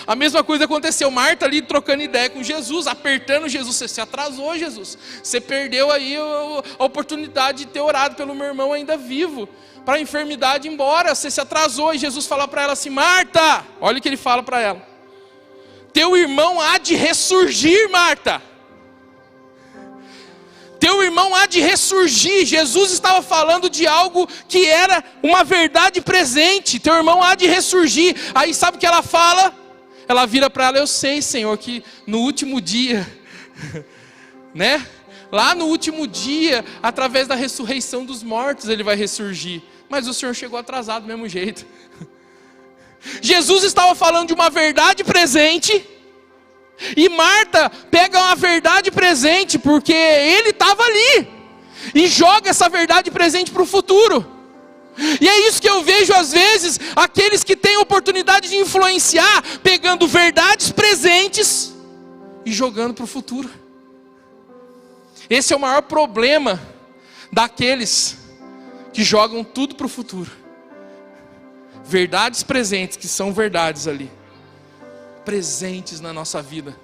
A mesma coisa aconteceu, Marta ali trocando ideia com Jesus, apertando Jesus. Você se atrasou, Jesus. Você perdeu aí a oportunidade de ter orado pelo meu irmão ainda vivo, para a enfermidade ir embora. Você se atrasou. E Jesus fala para ela assim: Marta, olha o que ele fala para ela: teu irmão há de ressurgir, Marta. Teu irmão há de ressurgir. Jesus estava falando de algo que era uma verdade presente. Teu irmão há de ressurgir. Aí sabe o que ela fala? Ela vira para ela: eu sei, Senhor, que no último dia, lá no último dia, através da ressurreição dos mortos, ele vai ressurgir. Mas o Senhor chegou atrasado do mesmo jeito. Jesus estava falando de uma verdade presente, e Marta pega uma verdade presente, porque ele estava ali, e joga essa verdade presente para o futuro. E é isso que eu vejo às vezes, aqueles que têm oportunidade de influenciar, pegando verdades presentes e jogando para o futuro. Esse é o maior problema daqueles que jogam tudo para o futuro. Verdades presentes, que são verdades ali, presentes na nossa vida,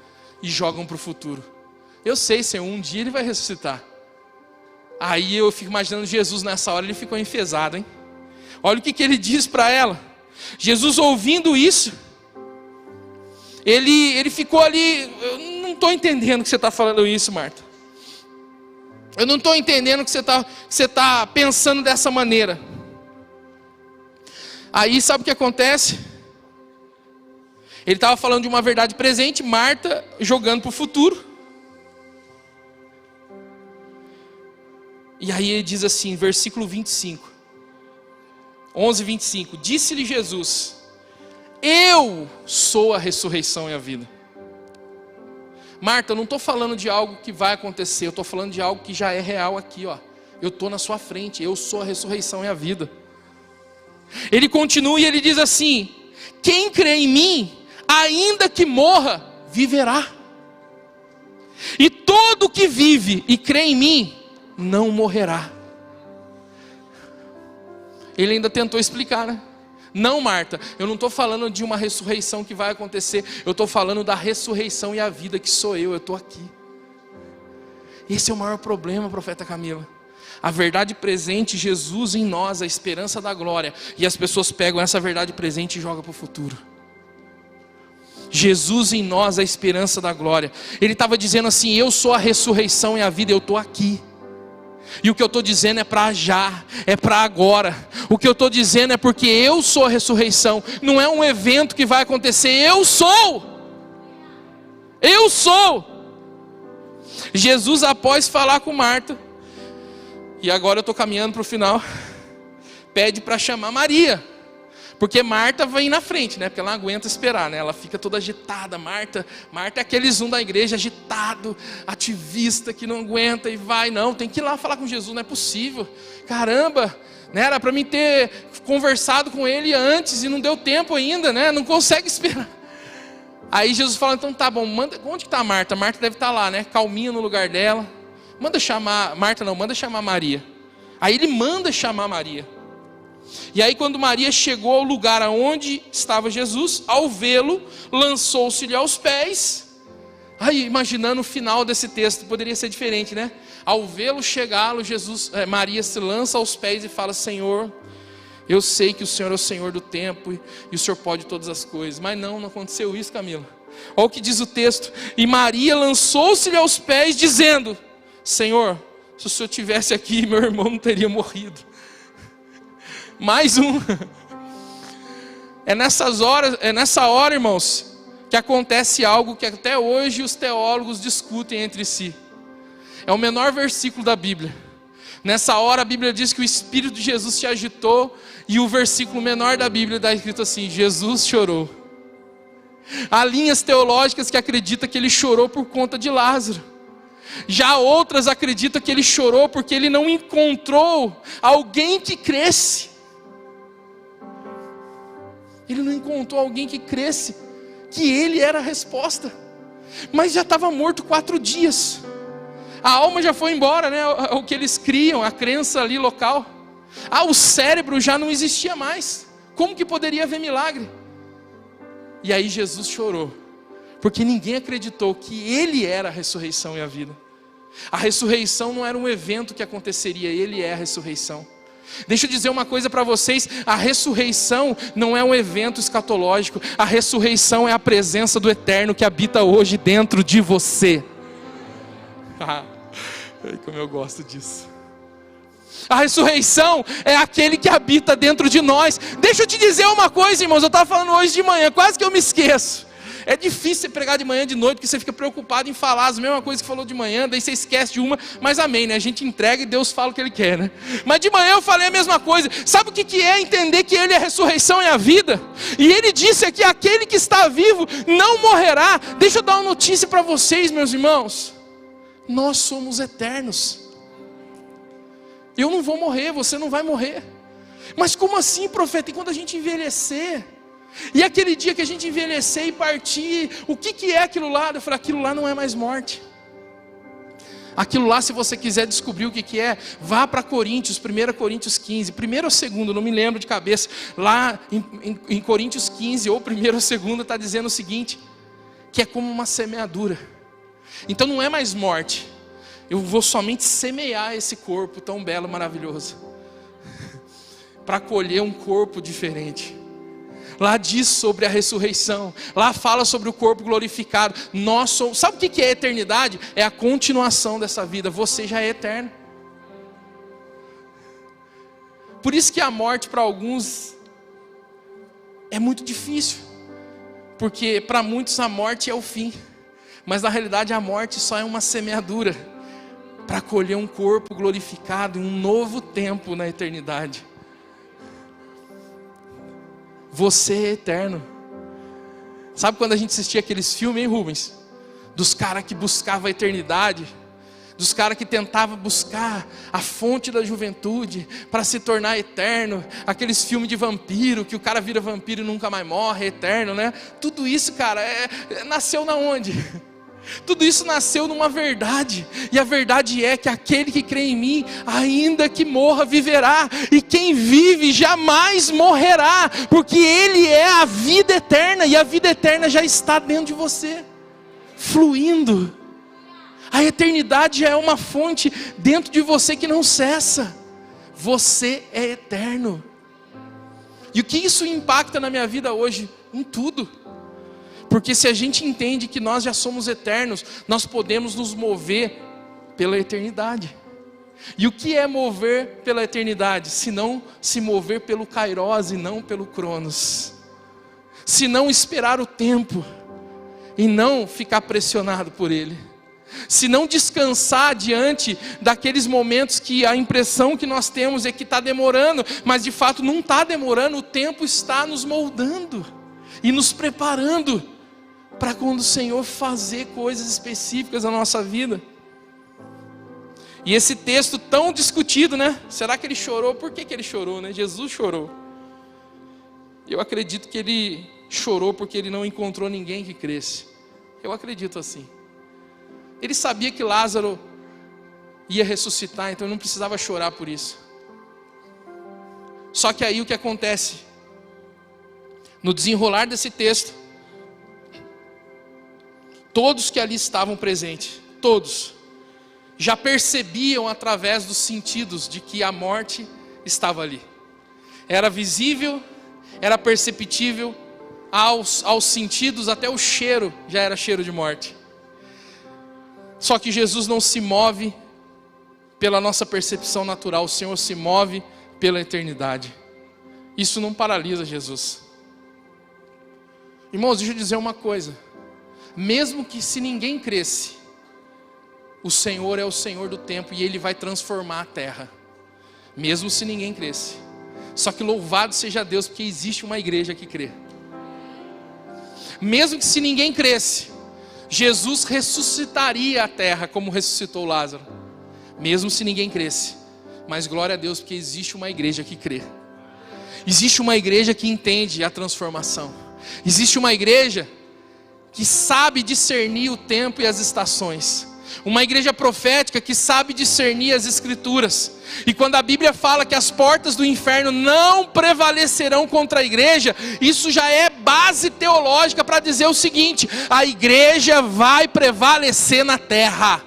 e jogam para o futuro. Eu sei, Senhor, um dia ele vai ressuscitar. Aí eu fico imaginando Jesus nessa hora, ele ficou enfesado, hein? Olha o que ele diz para ela. Jesus, ouvindo isso, ele ficou ali: eu não estou entendendo que você está falando isso, Marta. Eu não estou entendendo que você está pensando dessa maneira. Aí sabe o que acontece? Ele estava falando de uma verdade presente, Marta jogando para o futuro. E aí ele diz assim, versículo 25, 11, 25. Disse-lhe Jesus: eu sou a ressurreição e a vida. Marta, eu não estou falando de algo que vai acontecer, eu estou falando de algo que já é real aqui, ó. Eu estou na sua frente, eu sou a ressurreição e a vida. Ele continua e ele diz assim: quem crê em mim, ainda que morra, viverá. E todo que vive e crê em mim, não morrerá. Ele ainda tentou explicar, Não, Marta, eu não estou falando de uma ressurreição que vai acontecer. Eu estou falando da ressurreição e a vida, que sou eu estou aqui. Esse é o maior problema, profeta Camila. A verdade presente, Jesus em nós, a esperança da glória. E as pessoas pegam essa verdade presente e jogam para o futuro. Jesus em nós, a esperança da glória. Ele estava dizendo assim: eu sou a ressurreição e a vida, eu estou aqui. E o que eu estou dizendo é para já, é para agora. O que eu estou dizendo é porque eu sou a ressurreição. Não é um evento que vai acontecer, eu sou. Eu sou. Jesus, após falar com Marta, e agora eu estou caminhando para o final, pede para chamar Maria. Porque Marta vem na frente, né? Porque ela não aguenta esperar, né? Ela fica toda agitada. Marta é aqueles da igreja agitado, ativista, que não aguenta e vai. Não, tem que ir lá falar com Jesus, não é possível. Caramba, né? Era para mim ter conversado com ele antes e não deu tempo ainda, né? Não consegue esperar. Aí Jesus fala: então tá bom, manda, onde que está a Marta? Marta deve estar lá, né? Calminha no lugar dela. Manda chamar, Marta não, manda chamar Maria. Aí ele manda chamar Maria. E aí quando Maria chegou ao lugar onde estava Jesus, ao vê-lo, lançou-se-lhe aos pés. Aí imaginando o final desse texto, poderia ser diferente, né? Ao vê-lo chegá-lo, Maria se lança aos pés e fala: Senhor, eu sei que o Senhor é o Senhor do tempo e o Senhor pode todas as coisas. Mas não aconteceu isso, Camila. Olha o que diz o texto: e Maria lançou-se-lhe aos pés dizendo: Senhor, se o Senhor estivesse aqui, meu irmão não teria morrido. Mais um. É nessa hora, irmãos, que acontece algo que até hoje os teólogos discutem entre si. É o menor versículo da Bíblia. Nessa hora a Bíblia diz que o Espírito de Jesus se agitou, e o versículo menor da Bíblia está escrito assim: Jesus chorou. Há linhas teológicas que acreditam que ele chorou por conta de Lázaro. Já outras acreditam que ele chorou porque ele não encontrou alguém que cresce. Ele não encontrou alguém que cresce, que ele era a resposta. Mas já estava morto 4 dias. A alma já foi embora, né? O que eles criam, a crença ali local. O cérebro já não existia mais. Como que poderia haver milagre? E aí Jesus chorou, porque ninguém acreditou que ele era a ressurreição e a vida. A ressurreição não era um evento que aconteceria, ele é a ressurreição. Deixa eu dizer uma coisa para vocês: a ressurreição não é um evento escatológico. A ressurreição é a presença do Eterno que habita hoje dentro de você. Como eu gosto disso. A ressurreição é aquele que habita dentro de nós. Deixa eu te dizer uma coisa, irmãos. Eu estava falando hoje de manhã, quase que eu me esqueço. É difícil você pregar de manhã, de noite, porque você fica preocupado em falar as mesmas coisas que falou de manhã, daí você esquece de uma, mas amém, né? A gente entrega e Deus fala o que Ele quer, né? Mas de manhã eu falei a mesma coisa. Sabe o que é entender que Ele é a ressurreição e a vida? E Ele disse aqui: aquele que está vivo não morrerá. Deixa eu dar uma notícia para vocês, meus irmãos. Nós somos eternos. Eu não vou morrer, você não vai morrer. Mas como assim, profeta? E quando a gente envelhecer? E aquele dia que a gente envelhecer e partir, o que é aquilo lá? Eu falei: aquilo lá não é mais morte. Aquilo lá, se você quiser descobrir o que é, vá para Coríntios, 1 Coríntios 15, 1 ou 2, não me lembro de cabeça. Lá em Coríntios 15, ou 1 ou 2, está dizendo o seguinte: que é como uma semeadura. Então não é mais morte. Eu vou somente semear esse corpo tão belo, maravilhoso, para colher um corpo diferente. Lá diz sobre a ressurreição. Lá fala sobre o corpo glorificado. Nós somos. Sabe o que é a eternidade? É a continuação dessa vida. Você já é eterno. Por isso que a morte para alguns é muito difícil. Porque para muitos a morte é o fim. Mas na realidade a morte só é uma semeadura para colher um corpo glorificado em um novo tempo na eternidade. Você é eterno. Sabe quando a gente assistia aqueles filmes, hein, Rubens? Dos caras que buscavam a eternidade, dos caras que tentavam buscar a fonte da juventude para se tornar eterno. Aqueles filmes de vampiro, que o cara vira vampiro e nunca mais morre, é eterno, né? Tudo isso, cara, nasceu na onde? Tudo isso nasceu numa verdade, e a verdade é que aquele que crê em mim, ainda que morra, viverá, e quem vive jamais morrerá, porque Ele é a vida eterna, e a vida eterna já está dentro de você, fluindo. A eternidade é uma fonte dentro de você que não cessa. Você é eterno. E o que isso impacta na minha vida hoje? Em tudo. Porque se a gente entende que nós já somos eternos, nós podemos nos mover pela eternidade. E o que é mover pela eternidade? Se não se mover pelo Kairos e não pelo Cronos. Se não esperar o tempo e não ficar pressionado por ele. Se não descansar diante daqueles momentos que a impressão que nós temos é que está demorando, mas de fato não está demorando, o tempo está nos moldando e nos preparando para quando o Senhor fazer coisas específicas na nossa vida. E esse texto tão discutido, né? Será que ele chorou? Por que ele chorou, né? Jesus chorou. Eu acredito que ele chorou porque ele não encontrou ninguém que cresce. Eu acredito assim. Ele sabia que Lázaro ia ressuscitar, então ele não precisava chorar por isso. Só que aí o que acontece? No desenrolar desse texto, todos que ali estavam presentes, todos, já percebiam através dos sentidos de que a morte estava ali. Era visível, era perceptível, aos sentidos, até o cheiro já era cheiro de morte. Só que Jesus não se move pela nossa percepção natural, o Senhor se move pela eternidade. Isso não paralisa Jesus. Irmãos, deixa eu dizer uma coisa. Mesmo que se ninguém cresce, o Senhor é o Senhor do tempo e Ele vai transformar a terra. Mesmo se ninguém cresce. Só que louvado seja Deus, porque existe uma igreja que crê. Mesmo que se ninguém cresce, Jesus ressuscitaria a terra como ressuscitou Lázaro. Mesmo se ninguém cresce. Mas glória a Deus, porque existe uma igreja que crê. Existe uma igreja que entende a transformação. Existe uma igreja que sabe discernir o tempo e as estações. Uma igreja profética que sabe discernir as escrituras. E quando a Bíblia fala que as portas do inferno não prevalecerão contra a igreja, isso já é base teológica para dizer o seguinte: a igreja vai prevalecer na terra.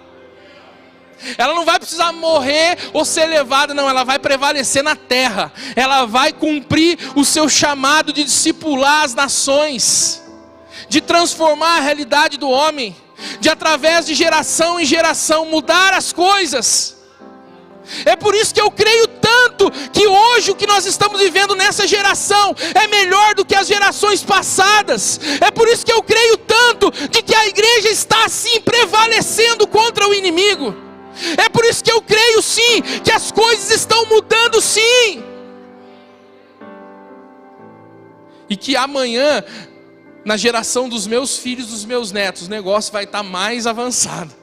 Ela não vai precisar morrer ou ser levada, não, ela vai prevalecer na terra. Ela vai cumprir o seu chamado de discipular as nações, de transformar a realidade do homem, de através de geração em geração mudar as coisas. É por isso que eu creio tanto que hoje o que nós estamos vivendo nessa geração é melhor do que as gerações passadas. É por isso que eu creio tanto de que a igreja está assim prevalecendo contra o inimigo. É por isso que eu creio sim que as coisas estão mudando sim. E que amanhã, na geração dos meus filhos, dos meus netos, o negócio vai estar mais avançado.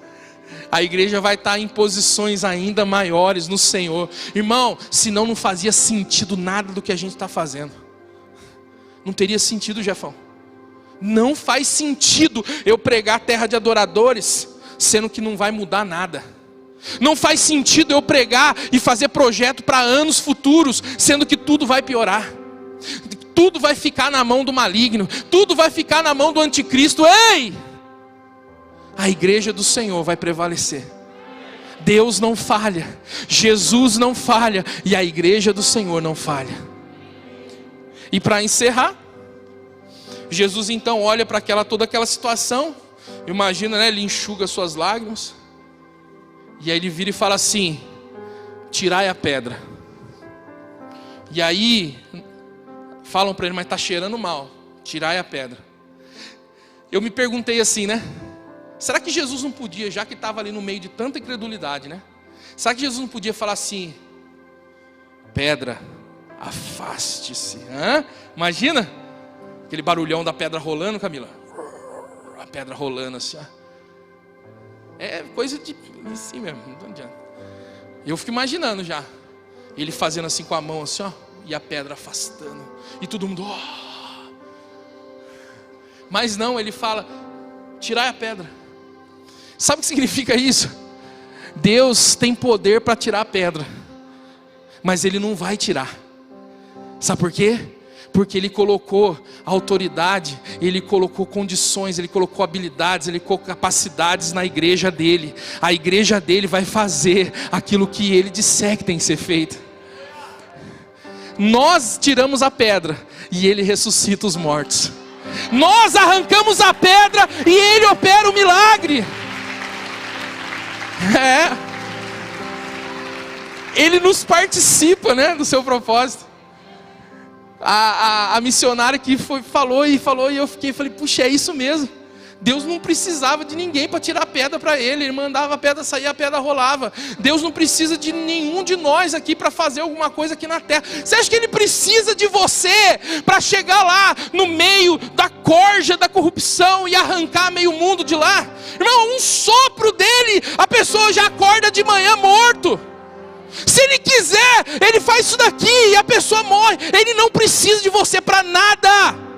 A igreja vai estar em posições ainda maiores no Senhor. Irmão, senão não fazia sentido nada do que a gente está fazendo. Não teria sentido, Jefão. Não faz sentido eu pregar terra de adoradores, sendo que não vai mudar nada. Não faz sentido eu pregar e fazer projeto para anos futuros, sendo que tudo vai piorar. Tudo vai ficar na mão do maligno. Tudo vai ficar na mão do anticristo. Ei! A igreja do Senhor vai prevalecer. Deus não falha. Jesus não falha. E a igreja do Senhor não falha. E para encerrar, Jesus então olha para toda aquela situação. Imagina, né? Ele enxuga suas lágrimas. E aí ele vira e fala assim: tirai a pedra. E aí falam para ele: mas está cheirando mal, tirai a pedra. Eu me perguntei assim, né? Será que Jesus não podia, já que estava ali no meio de tanta incredulidade, né? Será que Jesus não podia falar assim: pedra, afaste-se? Imagina aquele barulhão da pedra rolando, Camila. A pedra rolando assim, ó. É coisa de assim mesmo, não adianta. Eu fico imaginando já ele fazendo assim com a mão assim, ó, e a pedra afastando, e todo mundo, oh. Mas não, ele fala: tirai a pedra. Sabe o que significa isso? Deus tem poder para tirar a pedra, mas Ele não vai tirar. Sabe por quê? Porque Ele colocou autoridade, Ele colocou condições, Ele colocou habilidades, Ele colocou capacidades na igreja dEle. A igreja dEle vai fazer aquilo que Ele disser que tem que ser feito. Nós tiramos a pedra e Ele ressuscita os mortos. Nós arrancamos a pedra e Ele opera o milagre. Ele nos participa, né, do seu propósito. A missionária que falou e eu falei, puxa, é isso mesmo. Deus não precisava de ninguém para tirar a pedra para Ele mandava a pedra sair, a pedra rolava. Deus não precisa de nenhum de nós aqui para fazer alguma coisa aqui na terra. Você acha que Ele precisa de você para chegar lá no meio da corja da corrupção e arrancar meio mundo de lá? Irmão, um sopro dele, a pessoa já acorda de manhã morto. Se Ele quiser, Ele faz isso daqui e a pessoa morre. Ele não precisa de você para nada.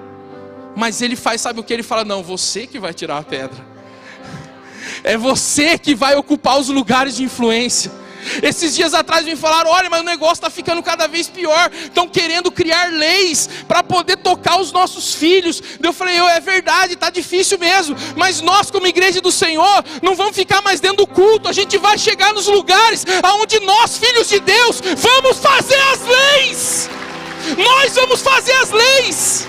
Mas Ele faz, sabe o que? Ele fala, não, você que vai tirar a pedra. É você que vai ocupar os lugares de influência. Esses dias atrás me falaram, olha, mas o negócio está ficando cada vez pior. Estão querendo criar leis para poder tocar os nossos filhos. Eu falei, é verdade, está difícil mesmo. Mas nós como igreja do Senhor, não vamos ficar mais dentro do culto. A gente vai chegar nos lugares onde nós, filhos de Deus, vamos fazer as leis. Nós vamos fazer as leis.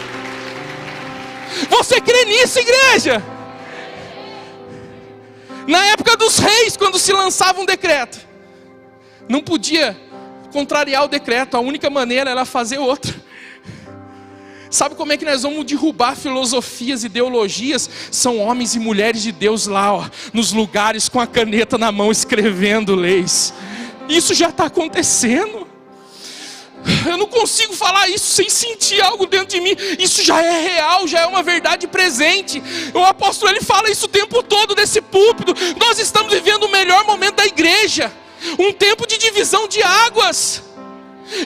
Você crê nisso, igreja? Na época dos reis, quando se lançava um decreto, não podia contrariar o decreto. A única maneira era fazer outro. Sabe como é que nós vamos derrubar filosofias, ideologias? São homens e mulheres de Deus lá, ó, nos lugares com a caneta na mão escrevendo leis. Isso já está acontecendo. Eu não consigo falar isso sem sentir algo dentro de mim. Isso já é real, já é uma verdade presente. O apóstolo, ele fala isso o tempo todo nesse púlpito. Nós estamos vivendo o melhor momento da igreja. Um tempo de divisão de águas.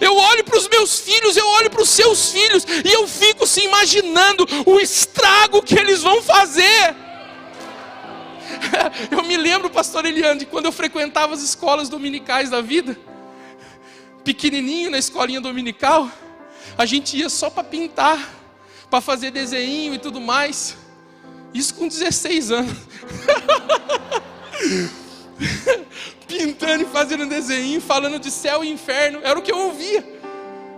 Eu olho para os meus filhos, eu olho para os seus filhos, e eu fico se imaginando o estrago que eles vão fazer. Eu me lembro, pastor Eliane, de quando eu frequentava as escolas dominicais da vida. Pequenininho na escolinha dominical, a gente ia só para pintar, para fazer desenho e tudo mais. Isso com 16 anos. Pintando e fazendo desenho, falando de céu e inferno. Era o que eu ouvia.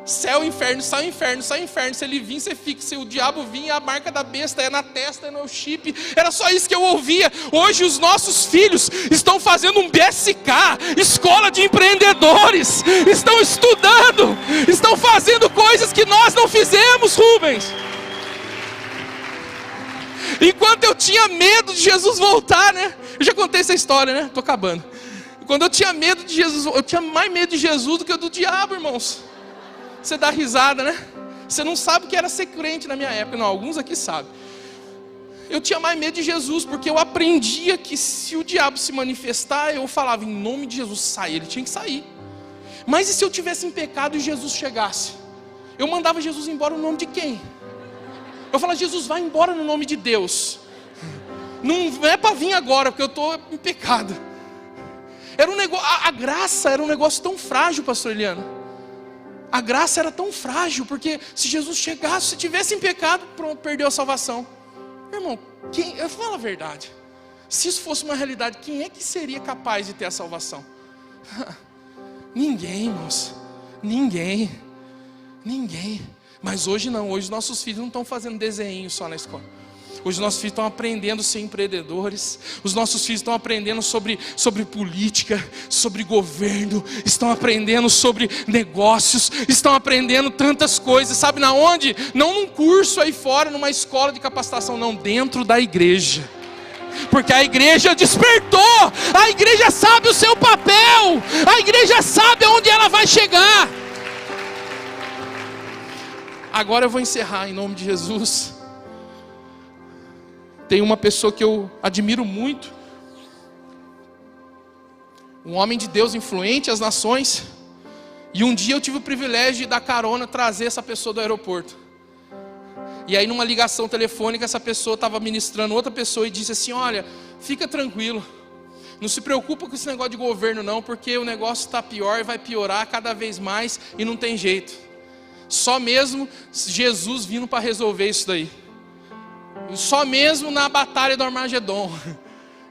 Céu, inferno, sai inferno, sai inferno. Se ele vir, você fica. Se o diabo vir, a marca da besta é na testa, é no chip. Era só isso que eu ouvia. Hoje os nossos filhos estão fazendo um BSK, escola de empreendedores. Estão estudando, estão fazendo coisas que nós não fizemos, Rubens. Enquanto eu tinha medo de Jesus voltar, né? Eu já contei essa história, né? Tô acabando. Quando eu tinha medo de Jesus, eu tinha mais medo de Jesus do que do diabo, irmãos. Você dá risada, né? Você não sabe o que era ser crente na minha época. Não, alguns aqui sabem. Eu tinha mais medo de Jesus, porque eu aprendia que se o diabo se manifestar, eu falava, em nome de Jesus, sai. Ele tinha que sair. Mas e se eu tivesse em pecado e Jesus chegasse? Eu mandava Jesus embora no nome de quem? Eu falava, Jesus, vai embora no nome de Deus. Não é para vir agora, porque eu estou em pecado. Era um negócio, a graça era um negócio tão frágil, pastor Eliano. A graça era tão frágil, porque se Jesus chegasse, se tivesse em pecado, pronto, perdeu a salvação. Irmão, eu falo a verdade. Se isso fosse uma realidade, quem é que seria capaz de ter a salvação? Ninguém, irmãos. Ninguém. Mas hoje não, hoje nossos filhos não estão fazendo desenho só na escola. Hoje nossos filhos estão aprendendo a ser empreendedores. Os nossos filhos estão aprendendo sobre política, sobre governo. Estão aprendendo sobre negócios. Estão aprendendo tantas coisas. Sabe na onde? Não num curso aí fora, numa escola de capacitação. Não, dentro da igreja. Porque a igreja despertou. A igreja sabe o seu papel. A igreja sabe aonde ela vai chegar. Agora eu vou encerrar em nome de Jesus. Tem uma pessoa que eu admiro muito, um homem de Deus influente às nações, e um dia eu tive o privilégio de dar carona, trazer essa pessoa do aeroporto. E aí numa ligação telefônica essa pessoa estava ministrando outra pessoa e disse assim, olha, fica tranquilo, não se preocupa com esse negócio de governo não, porque o negócio está pior e vai piorar cada vez mais e não tem jeito. Só mesmo Jesus vindo para resolver isso daí. Só mesmo na batalha do Armagedon.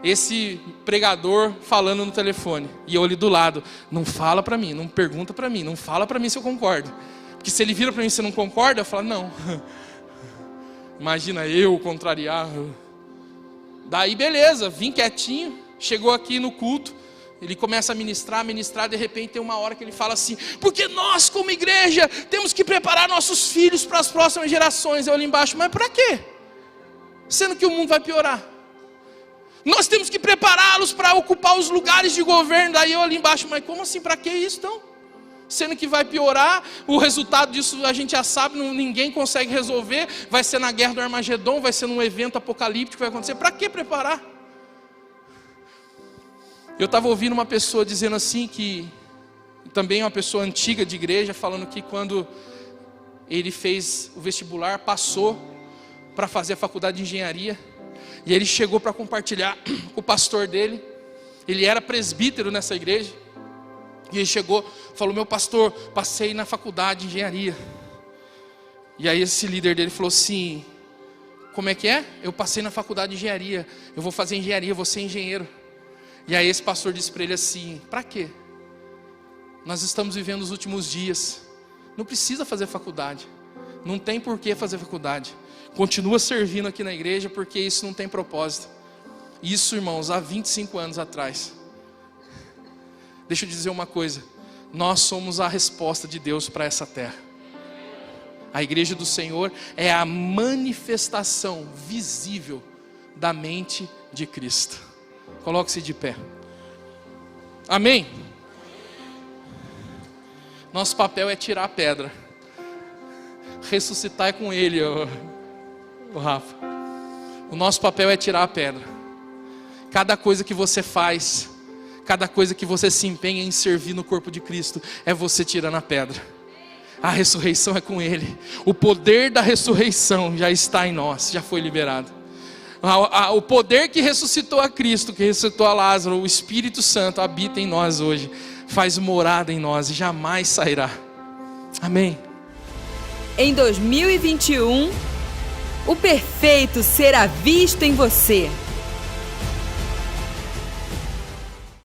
Esse pregador falando no telefone. E eu ali do lado. Não fala para mim, não pergunta para mim, não fala para mim se eu concordo. Porque se ele vira para mim e você não concorda, eu falo, não. Imagina eu contrariar. Daí beleza, vim quietinho. Chegou aqui no culto. Ele começa a ministrar, de repente tem uma hora que ele fala assim, porque nós como igreja temos que preparar nossos filhos para as próximas gerações. Eu ali embaixo, mas para quê? Sendo que o mundo vai piorar. Nós temos que prepará-los para ocupar os lugares de governo. Daí eu ali embaixo, mas como assim, para que isso então? Sendo que vai piorar, o resultado disso a gente já sabe, ninguém consegue resolver. Vai ser na guerra do Armagedon, vai ser num evento apocalíptico que vai acontecer. Para que preparar? Eu estava ouvindo uma pessoa dizendo assim que, também uma pessoa antiga de igreja, falando que quando ele fez o vestibular, passou para fazer a faculdade de engenharia, e ele chegou para compartilhar com o pastor dele, ele era presbítero nessa igreja, e ele chegou, falou, meu pastor, passei na faculdade de engenharia. E aí esse líder dele falou assim, como é que é? Eu passei na faculdade de engenharia, eu vou fazer engenharia, vou ser engenheiro. E aí esse pastor disse para ele assim, para quê? Nós estamos vivendo os últimos dias, não precisa fazer faculdade, não tem por que fazer faculdade, continua servindo aqui na igreja porque isso não tem propósito. Isso, irmãos, há 25 anos atrás. Deixa eu dizer uma coisa, nós somos a resposta de Deus para essa terra. A igreja do Senhor é a manifestação visível da mente de Cristo. Coloque-se de pé. Amém? Nosso papel é tirar a pedra. Ressuscitar é com Ele, o Rafa. O nosso papel é tirar a pedra. Cada coisa que você faz, cada coisa que você se empenha em servir no corpo de Cristo, é você tirando a pedra. A ressurreição é com Ele. O poder da ressurreição já está em nós, já foi liberado. O poder que ressuscitou a Cristo, que ressuscitou a Lázaro, o Espírito Santo habita em nós hoje, faz morada em nós e jamais sairá. Amém.
Em 2021, o perfeito será visto em você.